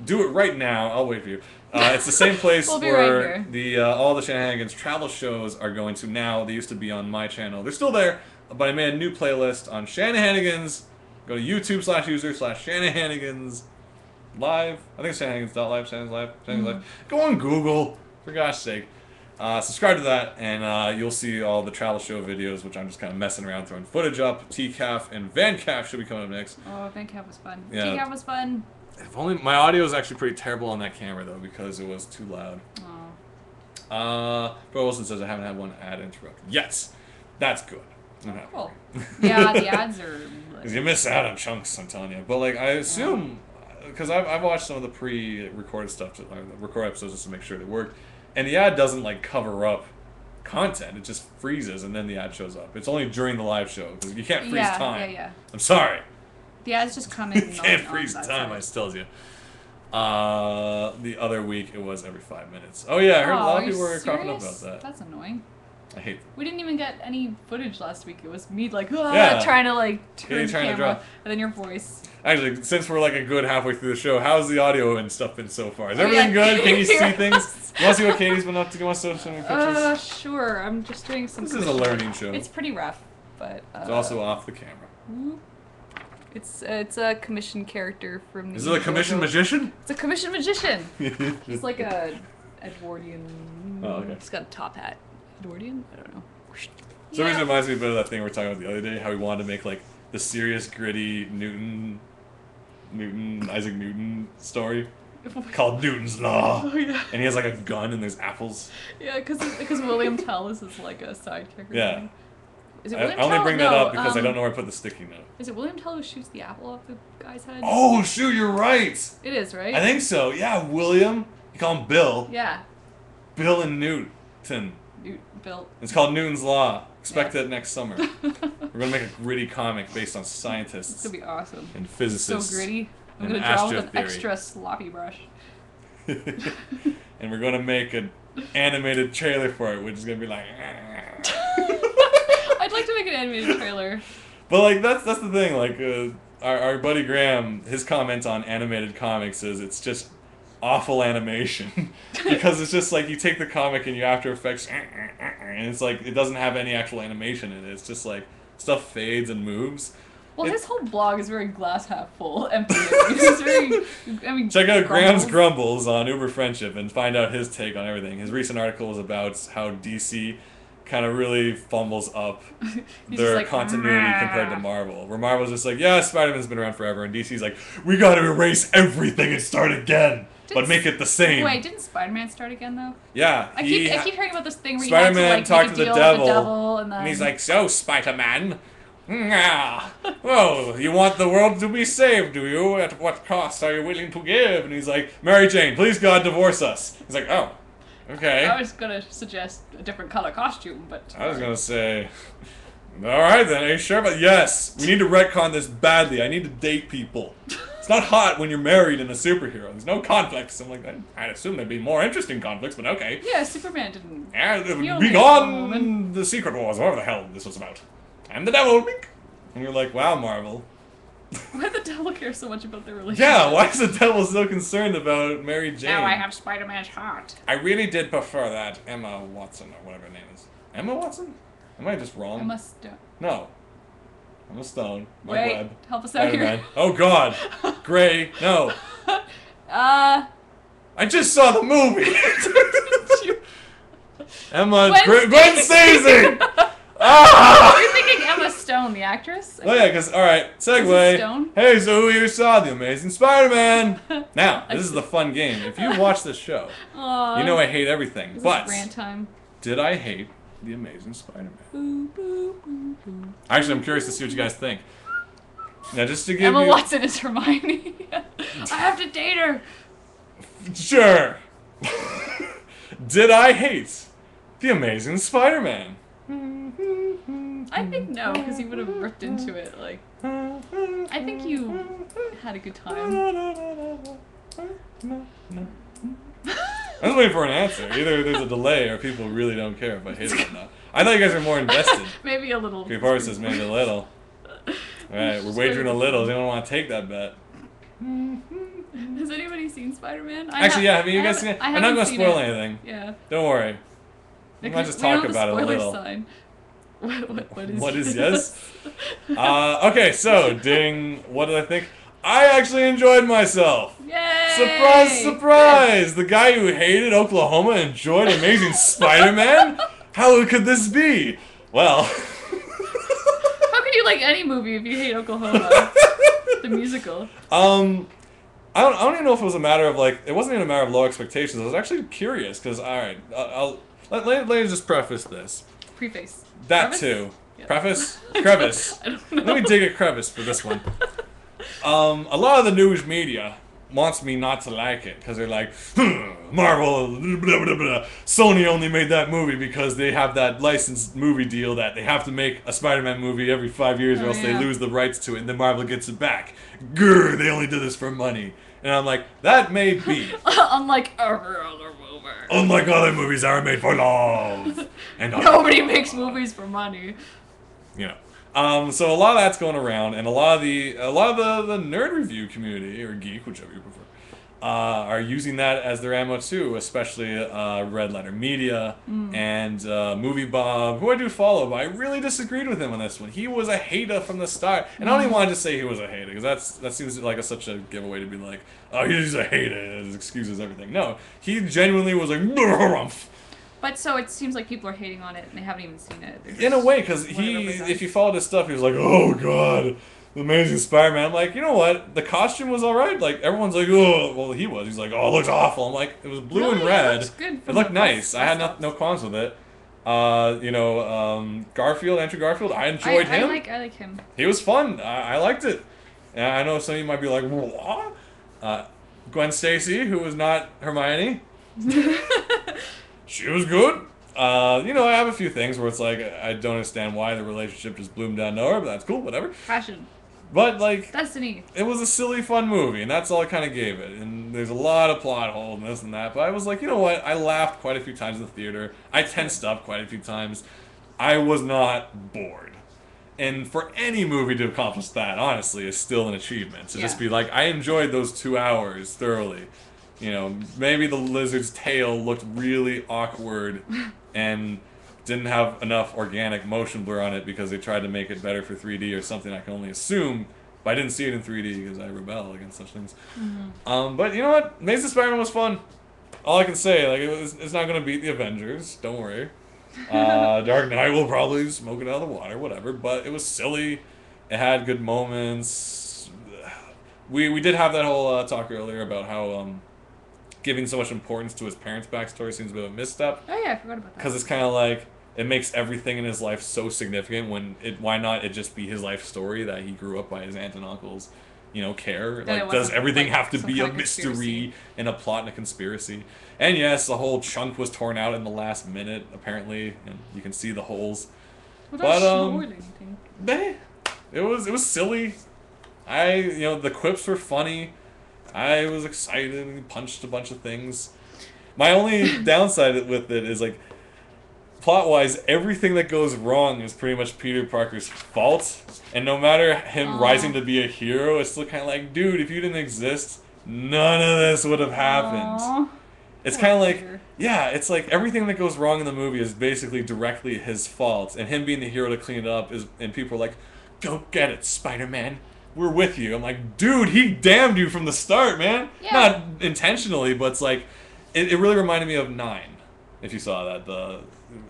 Do it right now. I'll wait for you. It's the same place We'll be where right the all the Shanhanigans travel shows are going to now. They used to be on my channel. They're still there, but I made a new playlist on Shanhanigans. Go to YouTube/user/Shanhanigans live. I think it's Shanhanigans.live, Shanhanigans live, Shanhanigans live. Go on Google, for gosh sake. Subscribe to that, and you'll see all the travel show videos, which I'm just kind of messing around, throwing footage up. TCAF and VanCAF should be coming up next. Oh, VanCAF was fun. Yeah. TCAF was fun. If only my audio is actually pretty terrible on that camera though, because it was too loud. Oh. Bro Wilson says I haven't had one ad interrupt. Yes, that's good. I'm happy. Cool. Yeah, the ads are. Because you miss out on chunks, I'm telling you. But like I assume, because I've watched some of the pre-recorded stuff, the record episodes just to make sure they work, and the ad doesn't like cover up content. It just freezes and then the ad shows up. It's only during the live show because you can't freeze time. Yeah. I'm sorry. The ads just come in. You can't freeze that time. I side. tells you. The other week it was every 5 minutes. Oh yeah, I heard a lot of people were talking about that. That's annoying. I hate them. We didn't even get any footage last week. It was me like Yeah. trying to like turn the trying to camera, draw. and then your voice. Actually, since we're like a good halfway through the show, how's the audio and stuff been so far? Is Oh, everything yeah. good? Can you see Yes. things? You want to see what Katie's been up to? You want to show me pictures? Sure. I'm just doing some. This is a learning show. It's pretty rough, but. It's also off the camera. It's a commission character from. Is it a commission magician? It's a commission magician. He's like a Edwardian. Oh, okay. He's got a top hat. Edwardian? I don't know. Some reason it reminds me a bit of that thing we were talking about the other day, how we wanted to make like the serious, gritty Isaac Newton story called Newton's Law. Oh yeah. And he has like a gun and there's apples. Yeah, because William Tell is like a side character. Yeah. Is it I William only Tell? bring that No, up because I don't know where to put the sticky note. Is it William Tell who shoots the apple off the guy's head? Oh shoot, you're right. It is, right? I think so. Yeah, William. You call him Bill. Yeah. Bill and Newton. Bill. It's called Newton's Law. Expect Yeah. it next summer. We're gonna make a gritty comic based on It's scientists gonna be awesome. and So physicists. gritty. I'm and gonna draw with an astro theory. extra sloppy brush. And we're gonna make an animated trailer for it, which is gonna be like. I'd like to make an animated trailer. But like that's the thing. Like our buddy Graham, his comment on animated comics is it's just awful animation because it's just like you take the comic and you After Effects and it's like it doesn't have any actual animation in it. It's just like stuff fades and moves. Well, his whole blog is very glass half full, empty. It's very. I mean. Check out Graham's grumbles. Grumbles on Uber Friendship and find out his take on everything. His recent article was about how DC kind of really fumbles up He's their just like, continuity "Meh." compared to Marvel. Where Marvel's just like, yeah, Spider-Man's been around forever, and DC's like, we gotta erase everything and start again, but make it the same. Wait, didn't Spider-Man start again though? Yeah, I keep hearing about this thing where Spider-Man you had to like talked make a to the deal devil, with the devil, and then he's like, so Spider-Man, oh, you want the world to be saved, do you? At what cost are you willing to give? And he's like, Mary Jane, please God, divorce us. He's like, oh, okay. I was gonna suggest a different color costume, but I was gonna say, all right then, are you sure? But yes, we need to retcon this badly. I need to date people. It's not hot when you're married and a superhero. There's no conflicts. I'm like, I'd assume there'd be more interesting conflicts, but okay. yeah, Superman didn't. Yeah, He only be has gone one woman. the Secret Wars, whatever the hell this was about. I'm the devil, wink. And you're like, wow, Marvel. Why the devil care so much about their relationship? Yeah, why is the devil so concerned about Mary Jane? Now I have Spider-Man's heart. I really did prefer that Emma Watson, or whatever her name is. Emma Watson? Am I just wrong? Emma Stone. No. Emma Stone. Mike Wait, Webb. help us out Spider-Man. here. Oh God. Gray. No. Uh, I just saw the movie. Emma Gwen Gwen Stacy. Ah! You're thinking Emma Stone, the actress? Oh yeah, because alright, Is it segue. Stone? Hey, so who here saw The Amazing Spider-Man? Now, this is the fun game. If you watch this show, Aw. you know I hate everything. This But is rant time. did I hate The Amazing Spider-Man? Boo, boo, boo, boo. Actually, I'm curious to see what you guys think. Now, just to give Emma you... Watson is Hermione. I have to date her. Sure. Did I hate The Amazing Spider-Man? I think no, because you would have ripped into it. Like, I think you had a good time. I was waiting for an answer. Either there's a delay or people really don't care if I hate it or not. I thought you guys are more invested. Maybe a little. Before says maybe a little. Alright, we're wagering a little. Does anyone want to take that bet? Has anybody seen Spider-Man? Actually, yeah, have you guys seen it? I'm not going to spoil anything. Yeah. Don't worry. We might just talk about it a little. Sign. What is What is yes? Okay, so, ding. What did I think? I actually enjoyed myself. Yay! Surprise, surprise! The guy who hated Oklahoma enjoyed Amazing Spider-Man? How could this be? Well... How could you like any movie if you hate Oklahoma? The musical. I don't even know if it was a matter of, like... It wasn't even a matter of low expectations. I was actually curious, because, alright, let me just preface this. Preface. That Crevice? too. Yeah. Preface? Crevice. I don't know. Let me dig a crevice for this one. A lot of the news media wants me not to like it because they're like, Marvel, blah, blah, blah. Sony only made that movie because they have that licensed movie deal that they have to make a Spider-Man movie every 5 years or else they lose the rights to it and then Marvel gets it back. Grr, they only did this for money. And I'm like, that may be. Unlike every other movie. Unlike other movies that are made for love. And Nobody makes movies for money. You know. So a lot of that's going around, and a lot of the nerd review community, or geek, whichever you prefer, are using that as their ammo too, especially Red Letter Media and Movie Bob, who I do follow, but I really disagreed with him on this one. He was a hater from the start, and I don't even want to say he was a hater, because that seems like such a giveaway to be like, oh, he's a hater, his excuses everything. No, he genuinely was like, "Brumph." But so it seems like people are hating on it and they haven't even seen it. In a way, because if you followed his stuff, he was like, oh god, the Amazing Spider-Man. I'm like, you know what? The costume was alright. Like, everyone's like, oh, well, he was. He's like, oh, it looks awful. I'm like, it was blue and red. It looks good. It looked nice. I had no qualms with it. Garfield, Andrew Garfield, I enjoyed him. I like him. He was fun. I liked it. And I know some of you might be like, what? Gwen Stacy, who was not Hermione. She was good. I have a few things where it's like, I don't understand why the relationship just bloomed out of nowhere, but that's cool, whatever. Passion. But, like... Destiny. It was a silly, fun movie, and that's all I kind of gave it. And there's a lot of plot holes and this and that, but I was like, you know what? I laughed quite a few times in the theater. I tensed up quite a few times. I was not bored. And for any movie to accomplish that, honestly, is still an achievement. To just be like, I enjoyed those 2 hours thoroughly. Maybe the lizard's tail looked really awkward and didn't have enough organic motion blur on it because they tried to make it better for 3D or something. I can only assume, but I didn't see it in 3D because I rebel against such things. But you know what? Amazing Spider-Man was fun. All I can say, like, it's not going to beat the Avengers. Don't worry. Dark Knight will probably smoke it out of the water, whatever. But it was silly. It had good moments. We did have that whole talk earlier about how giving so much importance to his parents' backstory seems a bit of a misstep. Oh yeah, I forgot about that. Because it's kind of like, it makes everything in his life so significant why not it just be his life story that he grew up by his aunt and uncles, care? Like, does everything have to be a mystery and a plot and a conspiracy? And yes, the whole chunk was torn out in the last minute, apparently, and you can see the holes. Well, that's spoiling thing. It was silly. The quips were funny. I was excited and punched a bunch of things. My only downside with it is, like, plot-wise, everything that goes wrong is pretty much Peter Parker's fault. And no matter him rising to be a hero, it's still kind of like, dude, if you didn't exist, none of this would have happened. Aww. It's Poor kind of like, Peter. yeah, it's like everything that goes wrong in the movie is basically directly his fault. And him being the hero to clean it up is, and people are like, go get it, Spider-Man. We're with you. I'm like, dude, he damned you from the start, man. Yeah. Not intentionally, but it's like, it really reminded me of 9, if you saw that. The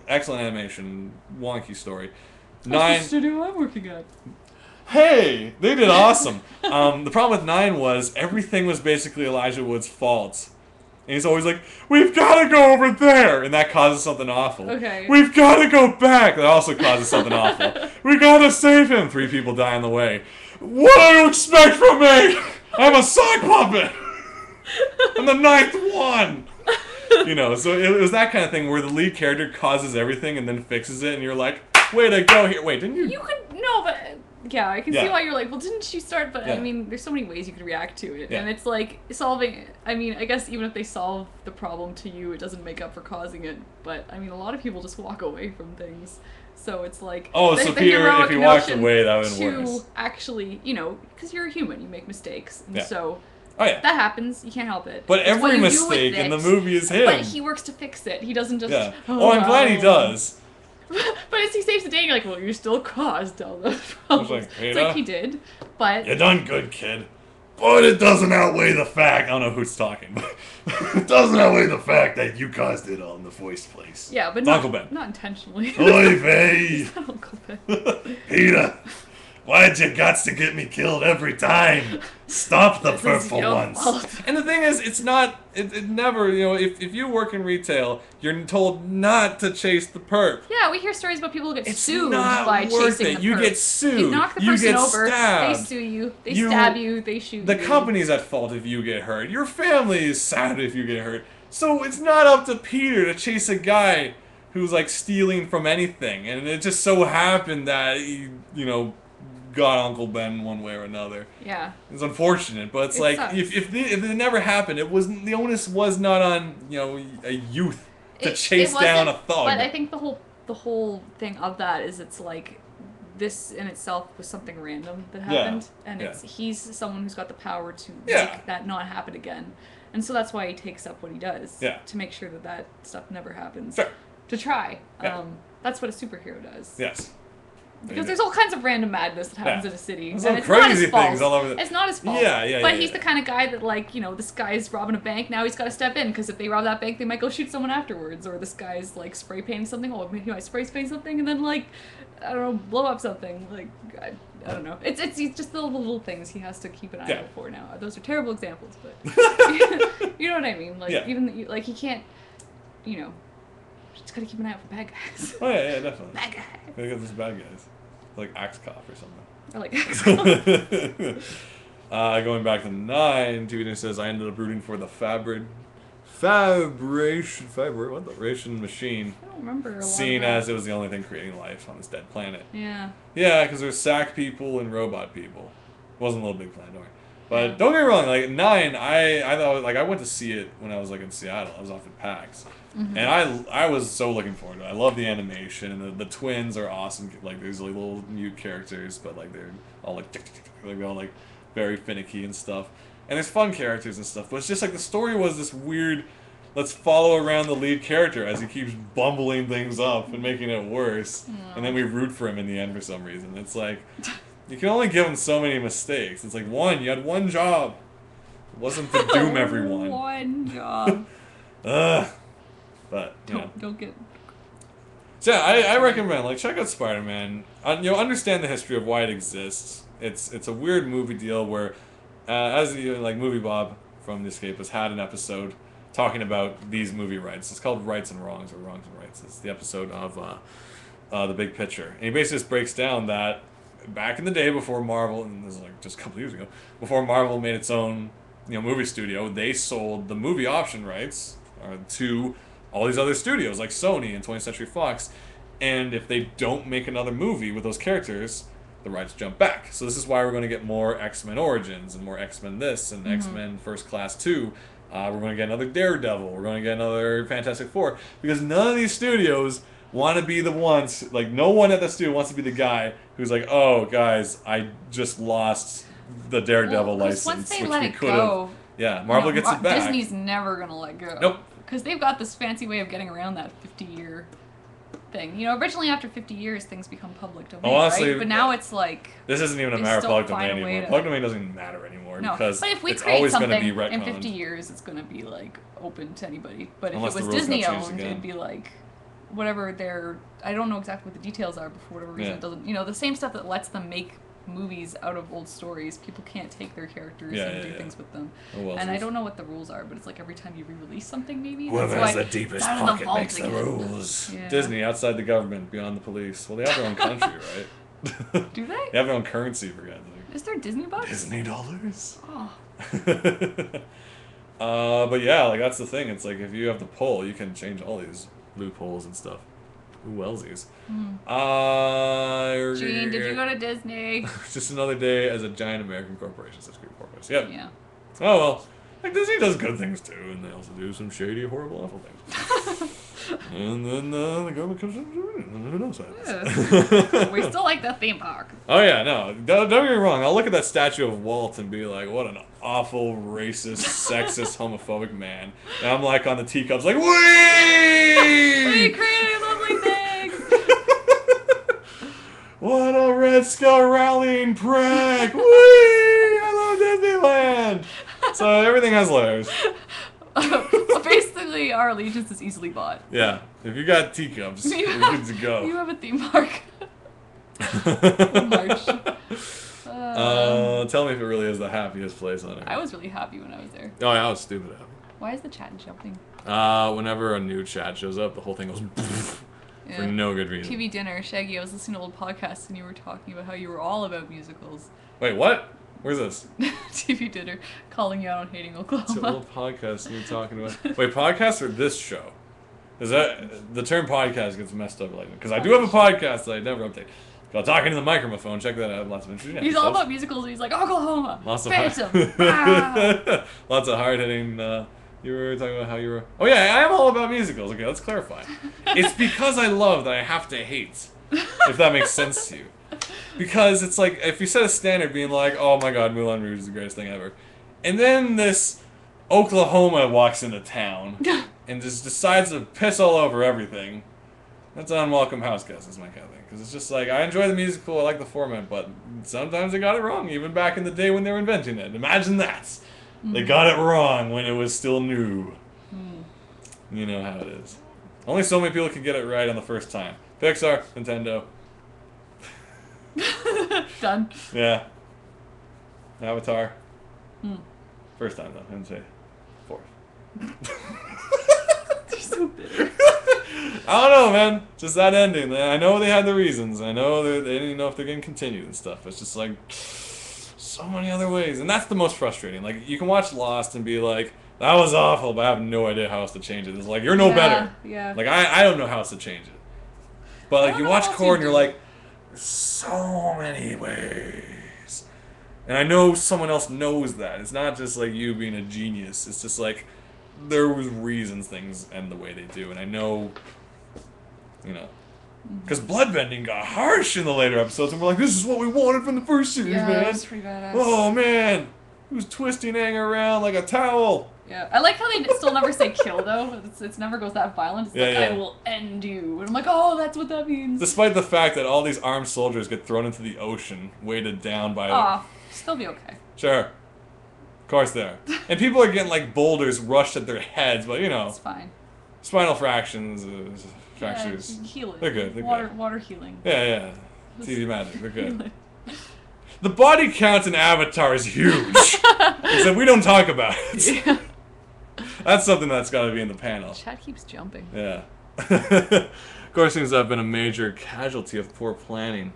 excellent animation, wonky story. That's 9. the studio I'm working at. Hey, they did awesome. The problem with 9 was everything was basically Elijah Wood's fault. And he's always like, we've got to go over there. And that causes something awful. Okay. We've got to go back. That also causes something awful. We got to save him. 3 people die on the way. What do you expect from me? I'm a sock puppet. I'm the 9th one. You know, so it was that kind of thing where the lead character causes everything and then fixes it. And you're like, way to go here. Wait, didn't you? You could, no, but, yeah, I can see Yeah. why you're like, well, didn't she start? But, Yeah. I mean, there's so many ways you could react to it. Yeah. And it's like, solving, I mean, I guess even if they solve the problem to you, it doesn't make up for causing it. But, I mean, a lot of people just walk away from things. So it's like, Oh, the- so the Peter, heroic if he walked notion away, that would have been to worse. actually, you know, because you're a human, you make mistakes. And Yeah. so, Oh, yeah. that happens, you can't help it. But It's what every you do with mistake in the it. movie is him. But he works to fix it. He doesn't just. Yeah. Oh, I'm glad he does. But as he saves the day, you're like, well, you still caused all those problems. like, It's Peter? like he did, but You done good, kid. But it doesn't outweigh the fact. I don't know who's talking, but it doesn't outweigh the fact that you caused it all in the first place. yeah, but It's not, Uncle Ben. not intentionally. Oy vey, It's not Uncle Ben. Peter. Why'd you guts to get me killed every time? Stop the This is purple your ones. fault. And the thing is, it's not, it never, you know, if you work in retail, you're told not to chase the perp. Yeah, we hear stories about people who get It's sued not by worth chasing it. the You perp. get sued. You knock the You person get over, stabbed. they sue you, they You- stab you, they shoot The you. company's at fault if you get hurt. Your family is sad if you get hurt. So it's not up to Peter to chase a guy who's like stealing from anything. And it just so happened that he, you know, got Uncle Ben one way or another. Yeah. It's unfortunate, but it's It like sucks. if it never happened, it wasn't, the onus was not on, you know, a youth to chase down a wasn't, thug. But I think the whole thing of that is it's like this in itself was something random that Yeah. happened, and Yeah. he's someone who's got the power to Yeah. make that not happen again, and so that's why he takes up what he does Yeah. to make sure that that stuff never happens. Sure. To try. Yeah. That's what a superhero does. Yes. Because there's all kinds of random madness that happens Yeah. in a city. There's and some it's not crazy his fault. things all over the- It's not his fault. Yeah, yeah, But yeah, he's yeah. the kind of guy that, like, you know, this guy's robbing a bank, now he's got to step in, because if they rob that bank, they might go shoot someone afterwards. Or this guy's, like, spray painting something, or maybe he might spray paint something, and then, like, I don't know, blow up something. Like, I don't know. It's just the little things he has to keep an eye Yeah. out for now. Those are terrible examples, but you know what I mean? Like, Yeah. even, like, he can't, you know, just gotta keep an eye out for bad guys. Oh yeah, yeah, definitely. Bad guys. Gotta get those bad guys. Like Axe Cop or something. I like Going back to 9, TV says I ended up rooting for the Fabration machine, I don't remember a lot seen of that. as it was the only thing creating life on this dead planet. Yeah. Yeah, because there's sack people and robot people. It wasn't a Little Big Planet, don't worry. But don't get me wrong, like 9, I thought, like, I went to see it when I was like in Seattle. I was off at PAX. Mm-hmm. And I was so looking forward to it. I love the animation, and the twins are awesome. Like, there's like little mute characters, but like they're all like they're all like very finicky and stuff. And there's fun characters and stuff. But it's just like the story was this weird. Let's follow around the lead character as he keeps bumbling things up and making it worse, and then we root for him in the end for some reason. It's like you can only give him so many mistakes. It's like you had one job. It wasn't to doom everyone. One job. Ugh. But you know. Don't get. So yeah, I recommend, like, check out Spider-Man. You know, understand the history of why it exists. It's a weird movie deal where, as you like Movie Bob from The Escape has had an episode talking about these movie rights. It's called Rights and Wrongs, or Wrongs and Rights. It's the episode of The Big Picture, and he basically just breaks down that back in the day before Marvel, and this is like just a couple years ago, before Marvel made its own movie studio, they sold the movie option rights to all these other studios like Sony and 20th Century Fox, and if they don't make another movie with those characters, the rights jump back. So this is why we're going to get more X-Men Origins and more X-Men this and X-Men First Class 2. We're going to get another Daredevil. We're going to get another Fantastic Four, because none of these studios want to be the ones, like, no one at the studio wants to be the guy who's like, oh, guys, I just lost the Daredevil Well, 'cause license, once they which let we it could have. go, Yeah, Marvel gets it back. Disney's never gonna let go. Nope. Because they've got this fancy way of getting around that 50-year thing. You know, originally after 50 years, things become public domain, honestly, right? But now it's like This isn't even a they matter of still public find domain a way anymore. to- Public domain doesn't even matter anymore no. because But if we it's create always going to something be retconned. in 50 years, it's gonna be like open to anybody. But Unless if the it was rules got Disney changed owned, again. it'd be like whatever their I don't know exactly what the details are, but for whatever reason, Yeah. it doesn't. You know, the same stuff that lets them make movies out of old stories, people can't take their characters and do things with them. Oh, well, And I don't know what the rules are, but it's like every time you re-release something, maybe. Whoever that's has why the deepest it's out of the pocket vault makes the again. rules. Yeah. Disney, outside the government, beyond the police. Well, they have their own country, right? Do they? They have their own currency, for God's sake. Is there Disney bucks? Disney dollars. Oh. But yeah, like that's the thing. It's like if you have the pull, you can change all these loopholes and stuff. Ooh, Welsies. Gene, did you go to Disney? Just another day as a giant American corporation. Such good corporation. Yep. Yeah. Oh well. Like Disney does good things too, and they also do some shady, horrible, awful things. And then the government comes in, and who knows what happens. Yeah. We still like the theme park. Oh yeah, no, don't get me wrong. I'll look at that statue of Walt and be like, what an awful, racist, sexist, homophobic man. And I'm like on the teacups, like, We wee! created lovely things. What a Red Skull rallying prank! Wee! I love Disneyland. So everything has layers. Basically, our allegiance is easily bought. Yeah, if you got teacups, you're good to go. You have a theme park. March. Tell me if it really is the happiest place on earth. I was really happy when I was there. Oh, yeah, I was stupid happy. Why is the chat jumping? Whenever a new chat shows up, the whole thing goes for no good reason. TV dinner, Shaggy. I was listening to old podcasts and you were talking about how you were all about musicals. Wait, what? Where's this? TV dinner, calling you out on hating It's an Oklahoma. old podcast you're talking about. Wait, podcast or this show? Is that the term podcast gets messed up like because I do have a podcast that I never update. Called Talking to the Microphone. Check that out. Lots of interesting. He's all episodes. about musicals. And he's like Oklahoma, Lots of Phantom. Ah. Lots of hard hitting. You were talking about how you were. Oh yeah, I am all about musicals. Okay, let's clarify. It's because I love that I have to hate. If that makes sense to you. Because it's like, if you set a standard being like, oh my god, Moulin Rouge is the greatest thing ever. And then this Oklahoma walks into town and just decides to piss all over everything. That's an unwelcome house guest, is my kind of thing. Because it's just like, I enjoy the musical, I like the format, but sometimes they got it wrong, even back in the day when they were inventing it. Imagine that. They got it wrong when it was still new. You know how it is. Only so many people can get it right on the first time. Pixar, Nintendo. Done. Yeah. Avatar. First time though. I didn't say fourth. You're so bitter. I don't know, man. Just that ending. I know they had the reasons. I know they didn't even know if they're gonna continue and stuff. It's just like so many other ways, and that's the most frustrating. Like you can watch Lost and be like, "That was awful," but I have no idea how else to change it. It's like you're no better. Yeah. Like I don't know how else to change it. But like I you don't watch know how Core to and you're do like, there's so many ways. And I know someone else knows that. It's not just like you being a genius. It's just like there was reasons things end the way they do. And I know, you know, because bloodbending got harsh in the later episodes, and we're like, this is what we wanted from the first series, Yeah, man. that's pretty badass. Oh man, he was twisting Aang around like a towel. Yeah, I like how they still never say kill though. It's never goes that violent. It's like Yeah. I will end you, and I'm like, oh, that's what that means. Despite the fact that all these armed soldiers get thrown into the ocean, weighted down by Aw, still be okay. Sure. Of course they are. And people are getting like boulders rushed at their heads, but you know, It's fine. spinal fractions, fractures. Yeah, heal it. They're good. They're water, good. water healing. Yeah. TV magic. They're good. The body count in Avatar is huge. Except we don't talk about it. Yeah. That's something that's got to be in the panel. Chat keeps jumping. Yeah. Of course, seems to have been a major casualty of poor planning.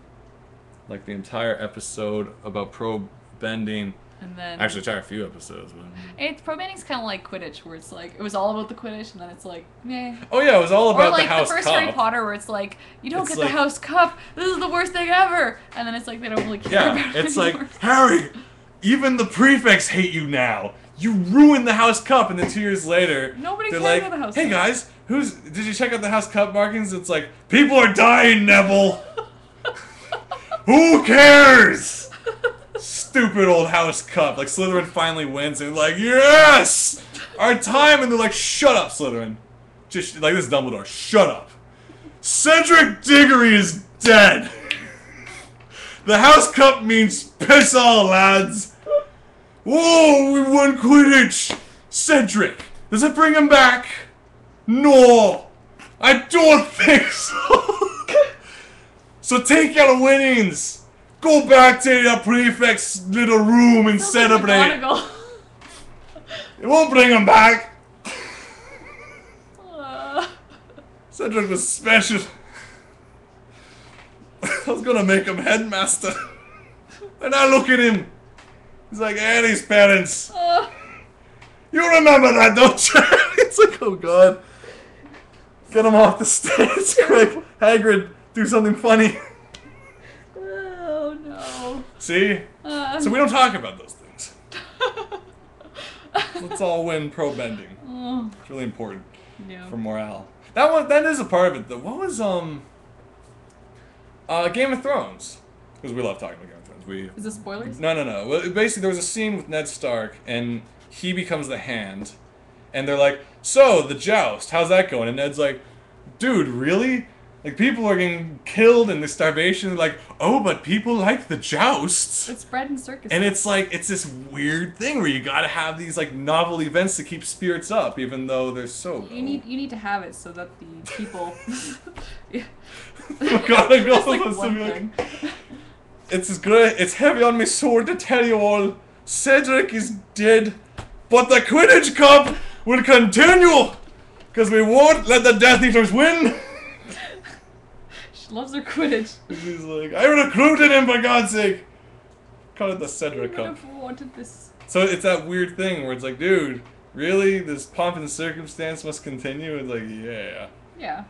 Like the entire episode about pro bending. And then Actually, entire few episodes. But... it's pro bending's kind of like Quidditch, where it's like it was all about the Quidditch, and then it's like meh. Oh yeah, it was all about Or like the House the first Cup. Harry Potter, where it's like you don't It's get like- the House Cup. This is the worst thing ever. And then it's like they don't really care about Yeah, it it's anymore. like, Harry, even the prefects hate you now. You ruined the House Cup, and then 2 years later, Nobody they're cares like, about the House hey Cup. guys, did you check out the House Cup markings? It's like, people are dying, Neville. Who cares? Stupid old House Cup. Like, Slytherin finally wins, and like, yes! Our time! And they're like, shut up, Slytherin. Just, like, this is Dumbledore. Shut up. Cedric Diggory is dead. The House Cup means piss all, lads. Whoa, we won Quidditch. Cedric, does it bring him back? No. I don't think so. So take your winnings. Go back to your prefect's little room and celebrate. McGonagall. It won't bring him back. Cedric was special. I was gonna make him headmaster. And now look at him. He's like Annie's parents. You remember that, don't you? It's like, oh god. Get him off the stage quick. Hagrid, do something funny. Oh no. See? So we don't talk about those things. Let's all win pro bending. It's really important for morale. That is a part of it though. What was Game of Thrones? Because we love talking about Game of Thrones. Is this spoilers? No. Well, basically, there was a scene with Ned Stark, and he becomes the Hand, and they're like, "So the joust, how's that going?" And Ned's like, "Dude, really? Like people are getting killed and there's starvation." Like, "Oh, but people like the jousts." It's bread and circus. And it's like it's this weird thing where you gotta have these like novel events to keep spirits up, even though they're so. You need to have it so that the people. McGonagall like was one like, thing. it's great. It's heavy on my sword to tell you all. Cedric is dead, but the Quidditch Cup will continue because we won't let the Death Eaters win. She loves her Quidditch. She's like, I recruited him for God's sake. Call it the Cedric I Cup. would have wanted this. So it's that weird thing where it's like, dude, really? This pomp and circumstance must continue? It's like, yeah. Yeah.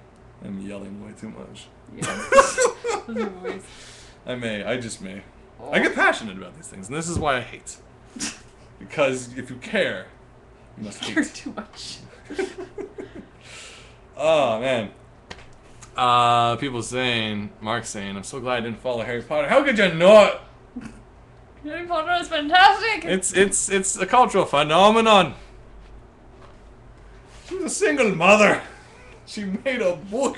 I'm yelling way too much. Yeah. Those are boys. I just may. I get passionate about these things, and this is why I hate. Because if you care, you must Care hate. too much. Oh, man. Mark saying, I'm so glad I didn't follow Harry Potter. How could you not? Harry Potter is fantastic. It's a cultural phenomenon. She was a single mother. She made a book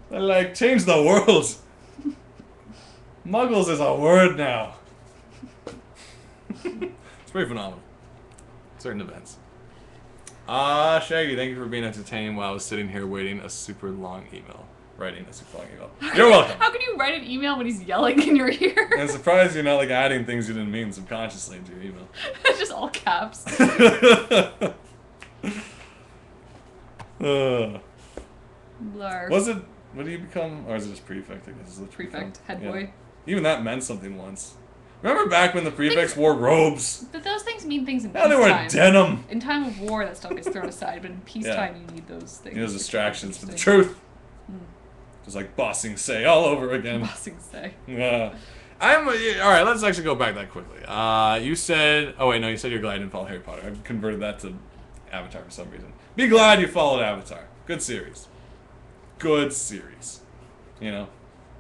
that like changed the world. Muggles is a word now. It's pretty phenomenal. Certain events. Shaggy, thank you for being entertaining while I was sitting here writing a super long email. You're welcome. How can you write an email when he's yelling in your ear? I'm surprised you're not like adding things you didn't mean subconsciously into your email. It's just all caps. Blarf. Was it? What do you become? Or is it just prefect? I guess. Prefect, head boy. Even that meant something once. Remember back when the prefects wore robes? But those things mean things in Now they wear peacetime. denim. In time of war, that stuff gets thrown aside, but in peacetime, you need those things. Those distractions for the Interesting. truth. Just like bossing say all over again. Bossing say. Alright, let's actually go back that quickly. You said... Oh wait, no, you said you're glad you didn't follow Harry Potter. I've converted that to Avatar for some reason. Be glad you followed Avatar. Good series. Good series. You know?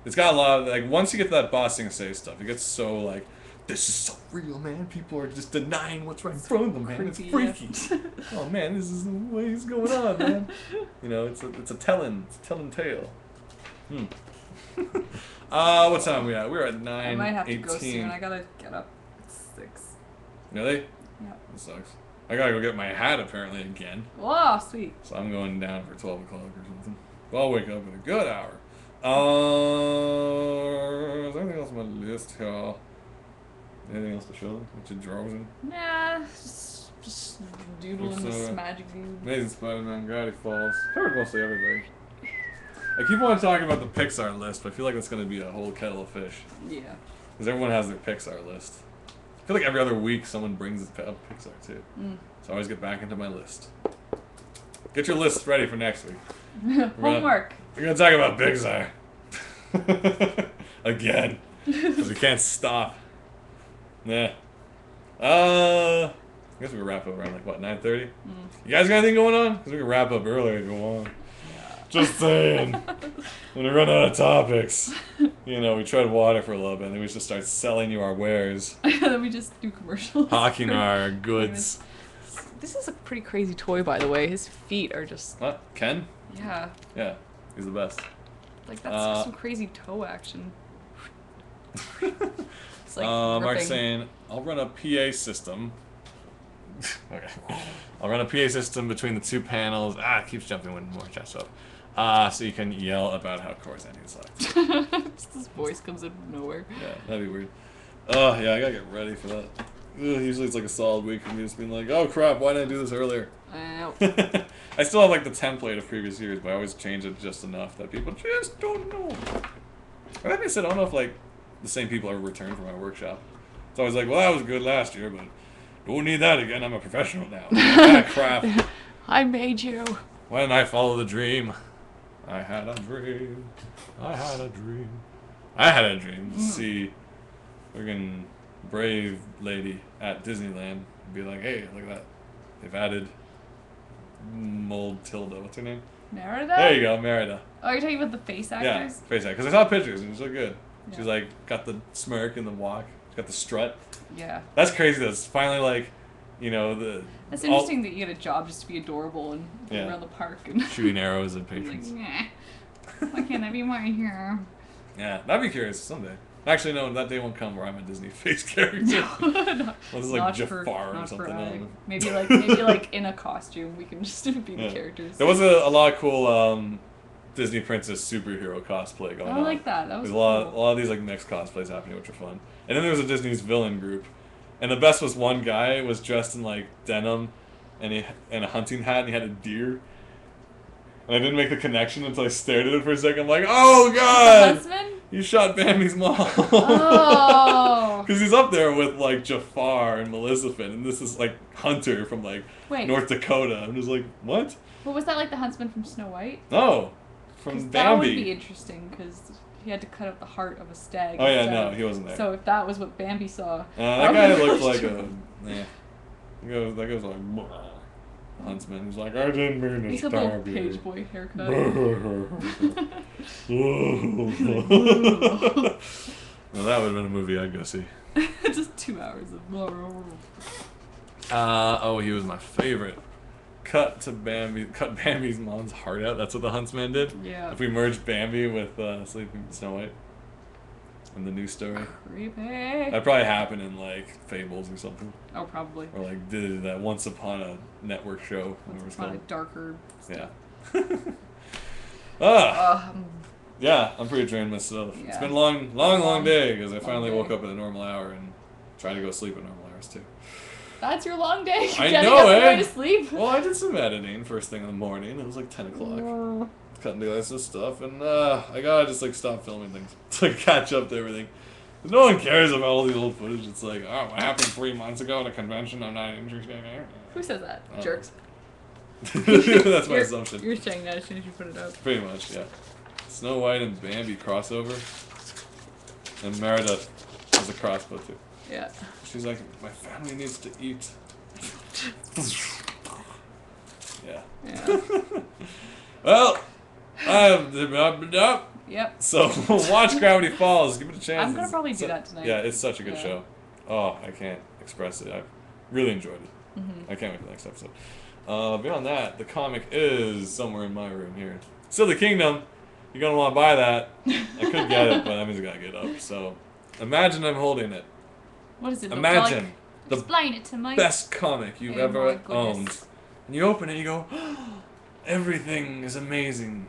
It's got a lot of... Like, once you get to that bossing say stuff, it gets so, like... This is so real, man. People are just denying what's right in front of them, man. It's freaky. Oh, man, this is the way it's going on, man. You know, it's a telling tale. What time are we at? We're at 9:18. I might have to go soon. I gotta get up at 6. Really? Yeah. That sucks. I gotta go get my hat apparently again. Whoa, sweet. So I'm going down for 12 o'clock or something. Well, I'll wake up in a good hour. Is there anything else on my list here? Anything else to show them? What your drawers in? Nah, just doodling this magic dude. Amazing Spider-Man, Gravity Falls. Covered mostly everything. I keep on talking about the Pixar list, but I feel like that's going to be a whole kettle of fish. Yeah. Because everyone has their Pixar list. I feel like every other week someone brings up Pixar too. So I always get back into my list. Get your list ready for next week. Homework. We're going to talk about Pixar. Again. Because we can't stop. Yeah. I guess we can wrap up around like what 9:30. You guys got anything going on? Because we can wrap up earlier if you want. Just saying. When we run out of topics, we tread water for a little bit, and then we just start selling you our wares. Then we just do commercials. Hawking our goods. This is a pretty crazy toy, by the way. His feet are just... What? Ken? Yeah. Yeah. He's the best. Like, that's some crazy toe action. It's like Mark's saying, I'll run a PA system. Okay. I'll run a PA system between the 2 panels. It keeps jumping when more chats up. So you can yell about how Coruscant sucks. Just this voice comes out of nowhere. Yeah, that'd be weird. Oh, yeah, I gotta get ready for that. Usually it's like a solid week of me just being like, oh crap, why didn't I do this earlier? I still have like the template of previous years, but I always change it just enough that people just don't know. Or like I said, I don't know if like the same people ever return from my workshop. It's always like, well, that was good last year, but don't need that again. I'm a professional now. Crap. I made you. Why didn't I follow the dream? I had a dream. I had a dream. I had a dream to see friggin' Brave lady at Disneyland and be like, hey, look at that. They've added Mold Tilda. What's her name? Merida? There you go, Merida. Oh, you're talking about the face actors? Yeah, face actors. Because I saw pictures and it was so good. Yeah. She's like, got the smirk and the walk. She's got the strut. Yeah. That's crazy. That's finally like, That's interesting that you get a job just to be adorable and go around the park and shooting arrows at patrons. Like, why can't I be my hero? Yeah, I'd be curious someday. Actually, no, that day won't come where I'm a Disney face character. No, this is like Jafar or something. Maybe like in a costume, we can just be the characters. There was a lot of cool Disney princess superhero cosplay going on. I like that. That was There's cool. a lot of these like mixed cosplays happening, which are fun. And then there was a Disney's villain group, and the best was one guy was dressed in like denim, and a hunting hat, and he had a deer. And I didn't make the connection until I stared at it for a second. I'm like, oh god! The Huntsman? You shot Bambi's mom. Oh. Because he's up there with like Jafar and Maleficent, and this is like Hunter from like North Dakota. I'm just like, what? What was that, like the huntsman from Snow White? No, from Bambi. That would be interesting because he had to cut out the heart of a stag. Oh yeah, no, he wasn't there. So if that was what Bambi saw, that guy looked like a. That goes like. Huntsman. He's like, I didn't mean to stab you. He's got the page boy haircut. Well, that would have been a movie I'd go see. Just 2 hours of. He was my favorite. Cut Bambi's mom's heart out. That's what the Huntsman did. Yeah. If we merged Bambi with Sleeping Snow White. In the new story. Creepy. That probably happened in like Fables or something. Oh, probably. Or like did that Once Upon a Network show. Once Upon a darker. Yeah. Yeah, I'm pretty drained myself. Yeah. It's been a long day because I finally woke up at a normal hour and tried to go sleep at normal hours too. That's your long day. I know, Going to sleep. Well, I did some editing first thing in the morning. It was like 10 o'clock. Cutting together some stuff, and I gotta just like stop filming things to like, catch up to everything. No one cares about all the old footage. It's like, oh, what happened 3 months ago at a convention? I'm not interested in it. Who says that? Jerks. That's my assumption. You're saying that as soon as you put it up. Pretty much, yeah. Snow White and Bambi crossover, and Merida has a crossbow too. Yeah. She's like, my family needs to eat. Yeah. Well. Yep. So watch Gravity Falls. Give it a chance. I'm gonna probably do that tonight. Yeah, it's such a good show. Oh, I can't express it. I really enjoyed it. Mm-hmm. I can't wait for the next episode. Beyond that, the comic is somewhere in my room here. Still the Kingdom. You're gonna want to buy that. I could get it, but that means I gotta get up. So imagine I'm holding it. What does it Imagine look like? the Explain it to me. best comic you've ever owned. And you open it and you go, everything is amazing.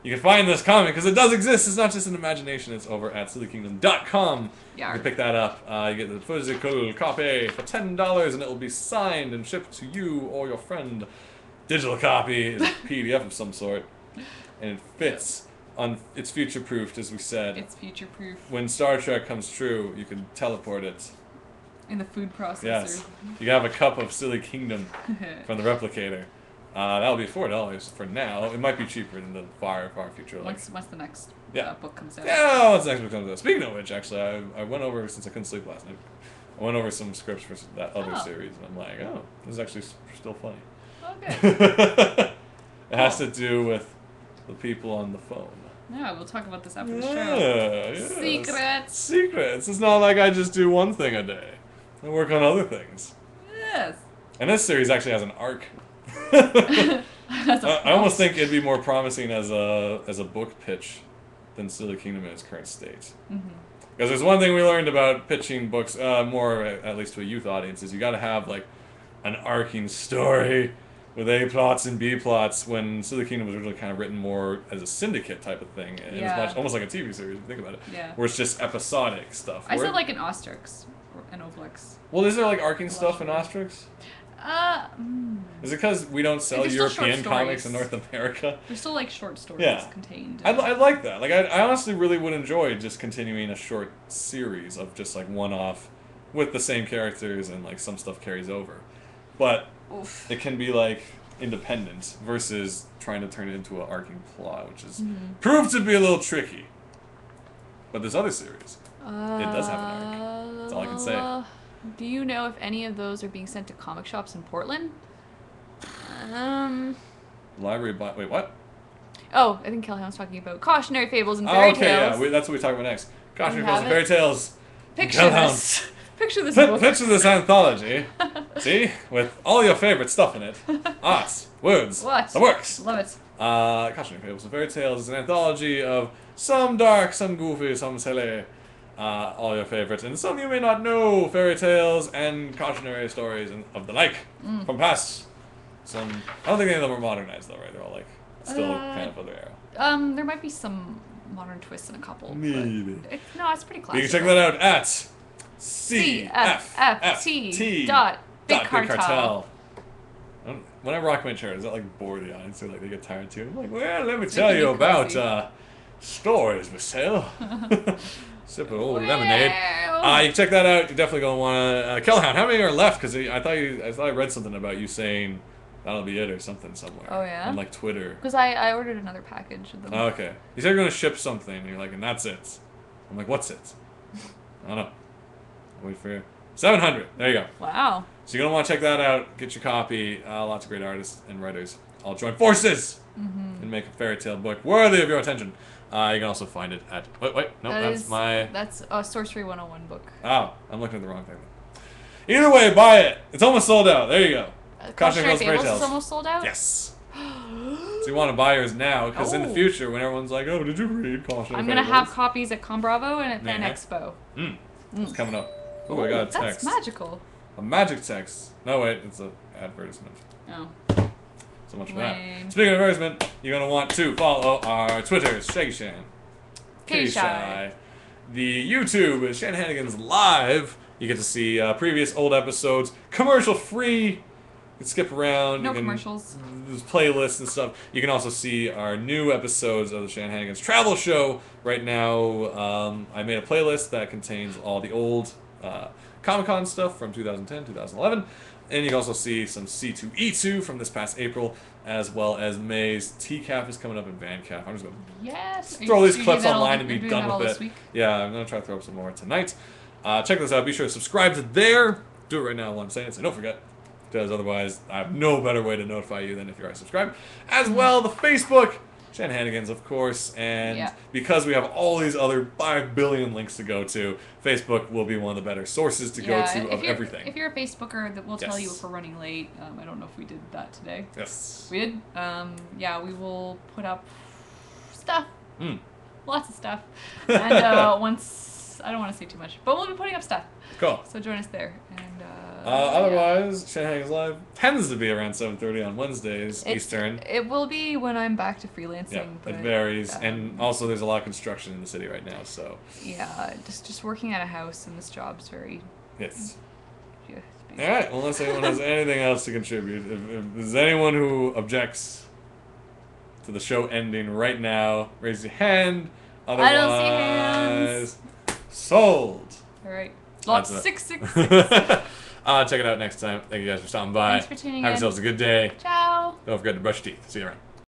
You can find this comic because it does exist. It's not just an imagination. It's over at sillykingdom.com. You can pick that up. You get the physical copy for $10, and it will be signed and shipped to you or your friend. Digital copy is a PDF of some sort, and it fits. It's future-proofed, as we said. It's future-proof. When Star Trek comes true, you can teleport it. In the food processor. Yes. You can have a cup of Silly Kingdom from the replicator. That'll be $4 for now. It might be cheaper in the far future. Once the next book comes out. Yeah, once the next book comes out. Speaking of which, actually, I went over, since I couldn't sleep last night, I went over some scripts for that other Oh. series, and I'm like, oh, this is actually still funny. Okay. It has to do with the people on the phone. Yeah, we'll talk about this after the show. Yeah, yes. Secrets. Secrets. It's not like I just do one thing a day. I work on other things. Yes. And this series actually has an arc. That's a I almost think it'd be more promising as a book pitch than Silly Kingdom in its current state. Because there's one thing we learned about pitching books, more at least to a youth audience, is you got to have like an arcing story with A plots and B plots. When Silly Kingdom was originally kind of written more as a syndicate type of thing, and it was much almost like a TV series. If you think about it, where it's just episodic stuff. I said like an Ostrix or an Obelix. Well, is there like arcing stuff in Ostrix? Is it because we don't sell European comics in North America? There's still like short stories contained. I like that. Like I honestly really would enjoy just continuing a short series of just like one-off with the same characters and like some stuff carries over. But it can be like independent versus trying to turn it into an arcing plot, which is proved to be a little tricky. But this other series, it does have an arc. That's all I can say. Do you know if any of those are being sent to comic shops in Portland? Library wait, what? Oh, I think Kellhound's talking about cautionary fables and fairy tales. Yeah, that's what we talk about next. Cautionary fables and fairy tales. Picture this. Picture this book. Picture this anthology. See? With all your favorite stuff in it. Arts, words, the works. Love it. Cautionary fables and fairy tales is an anthology of some dark, some goofy, some silly, all your favorites, and some you may not know fairy tales and cautionary stories and of the like from past. Some I don't think any of them are modernized though, right? They're all like still kind of other era. There might be some modern twists in a couple. Maybe. No, it's pretty classic. You can check that out at CFFT.BigCartel. When I rock my chair, does that like bore the audience or like they get tired too? I'm like, well, let me tell you about stories we sell. Sip of old lemonade. You can check that out. You're definitely gonna want to. Kellhound, how many are left? Because I thought I read something about you saying that'll be it or something somewhere. Oh yeah. On like Twitter. Because I ordered another package of them. Oh, okay. You said you're gonna ship something. And you're like, and that's it. I'm like, what's it? I don't know. I'll wait for you. 700. There you go. Wow. So you're gonna want to check that out. Get your copy. Lots of great artists and writers all join forces and make a fairy tale book worthy of your attention. You can also find it at that's a Sorcery 101 book. Oh, I'm looking at the wrong thing. Either way, buy it. It's almost sold out. There you go. Cautionary Fables is almost sold out? Yes. So you want to buy yours now, because in the future, when everyone's like, oh, did you read Cautionary Fables? I'm going to have copies at Con Bravo and at Fan Expo. It's coming up. Oh, I got a text. That's magical. A magic text. No, wait, it's an advertisement. Oh. So much for that. Speaking of advertisement, you're going to want to follow our Twitters, Shaggy Shan, Kitty Shy. The YouTube is Shan Hannigan's Live. You get to see previous old episodes, commercial free. You can skip around. No commercials. There's playlists and stuff. You can also see our new episodes of the Shan Hannigan's Travel Show. Right now, I made a playlist that contains all the old Comic-Con stuff from 2010, 2011. And you can also see some C2E2 from this past April, as well as May's TCAF is coming up in VanCaf. I'm just going to throw these clips online and be done with it. Yeah, I'm going to try to throw up some more tonight. Check this out. Be sure to subscribe to there. Do it right now while I'm saying it, so don't forget. Because otherwise, I have no better way to notify you than if you're already subscribed. As well, the Facebook, Shan Hannigan's, of course. And because we have all these other 5 billion links to go to, Facebook will be one of the better sources to go to of everything. If you're a Facebooker, that will tell you if we're running late. I don't know if we did that today. Yes. We did? Yeah, we will put up stuff. Lots of stuff. And once, I don't want to say too much, but we'll be putting up stuff. Cool. So join us there. And otherwise, Shan Hannigan's Live tends to be around 7:30 on Wednesdays Eastern. It will be when I'm back to freelancing. Yeah, but, it varies, and also there's a lot of construction in the city right now, so. Yeah, just working at a house, and this job's very. Yes. Yeah, all right. Well, unless anyone has anything else to contribute, if there's anyone who objects to the show ending right now, raise your hand. Otherwise, I don't see hands. Sold. All right. Lot 666. Check it out next time. Thank you guys for stopping by. Thanks for tuning in. Have yourselves a good day. Ciao. Don't forget to brush your teeth. See you around.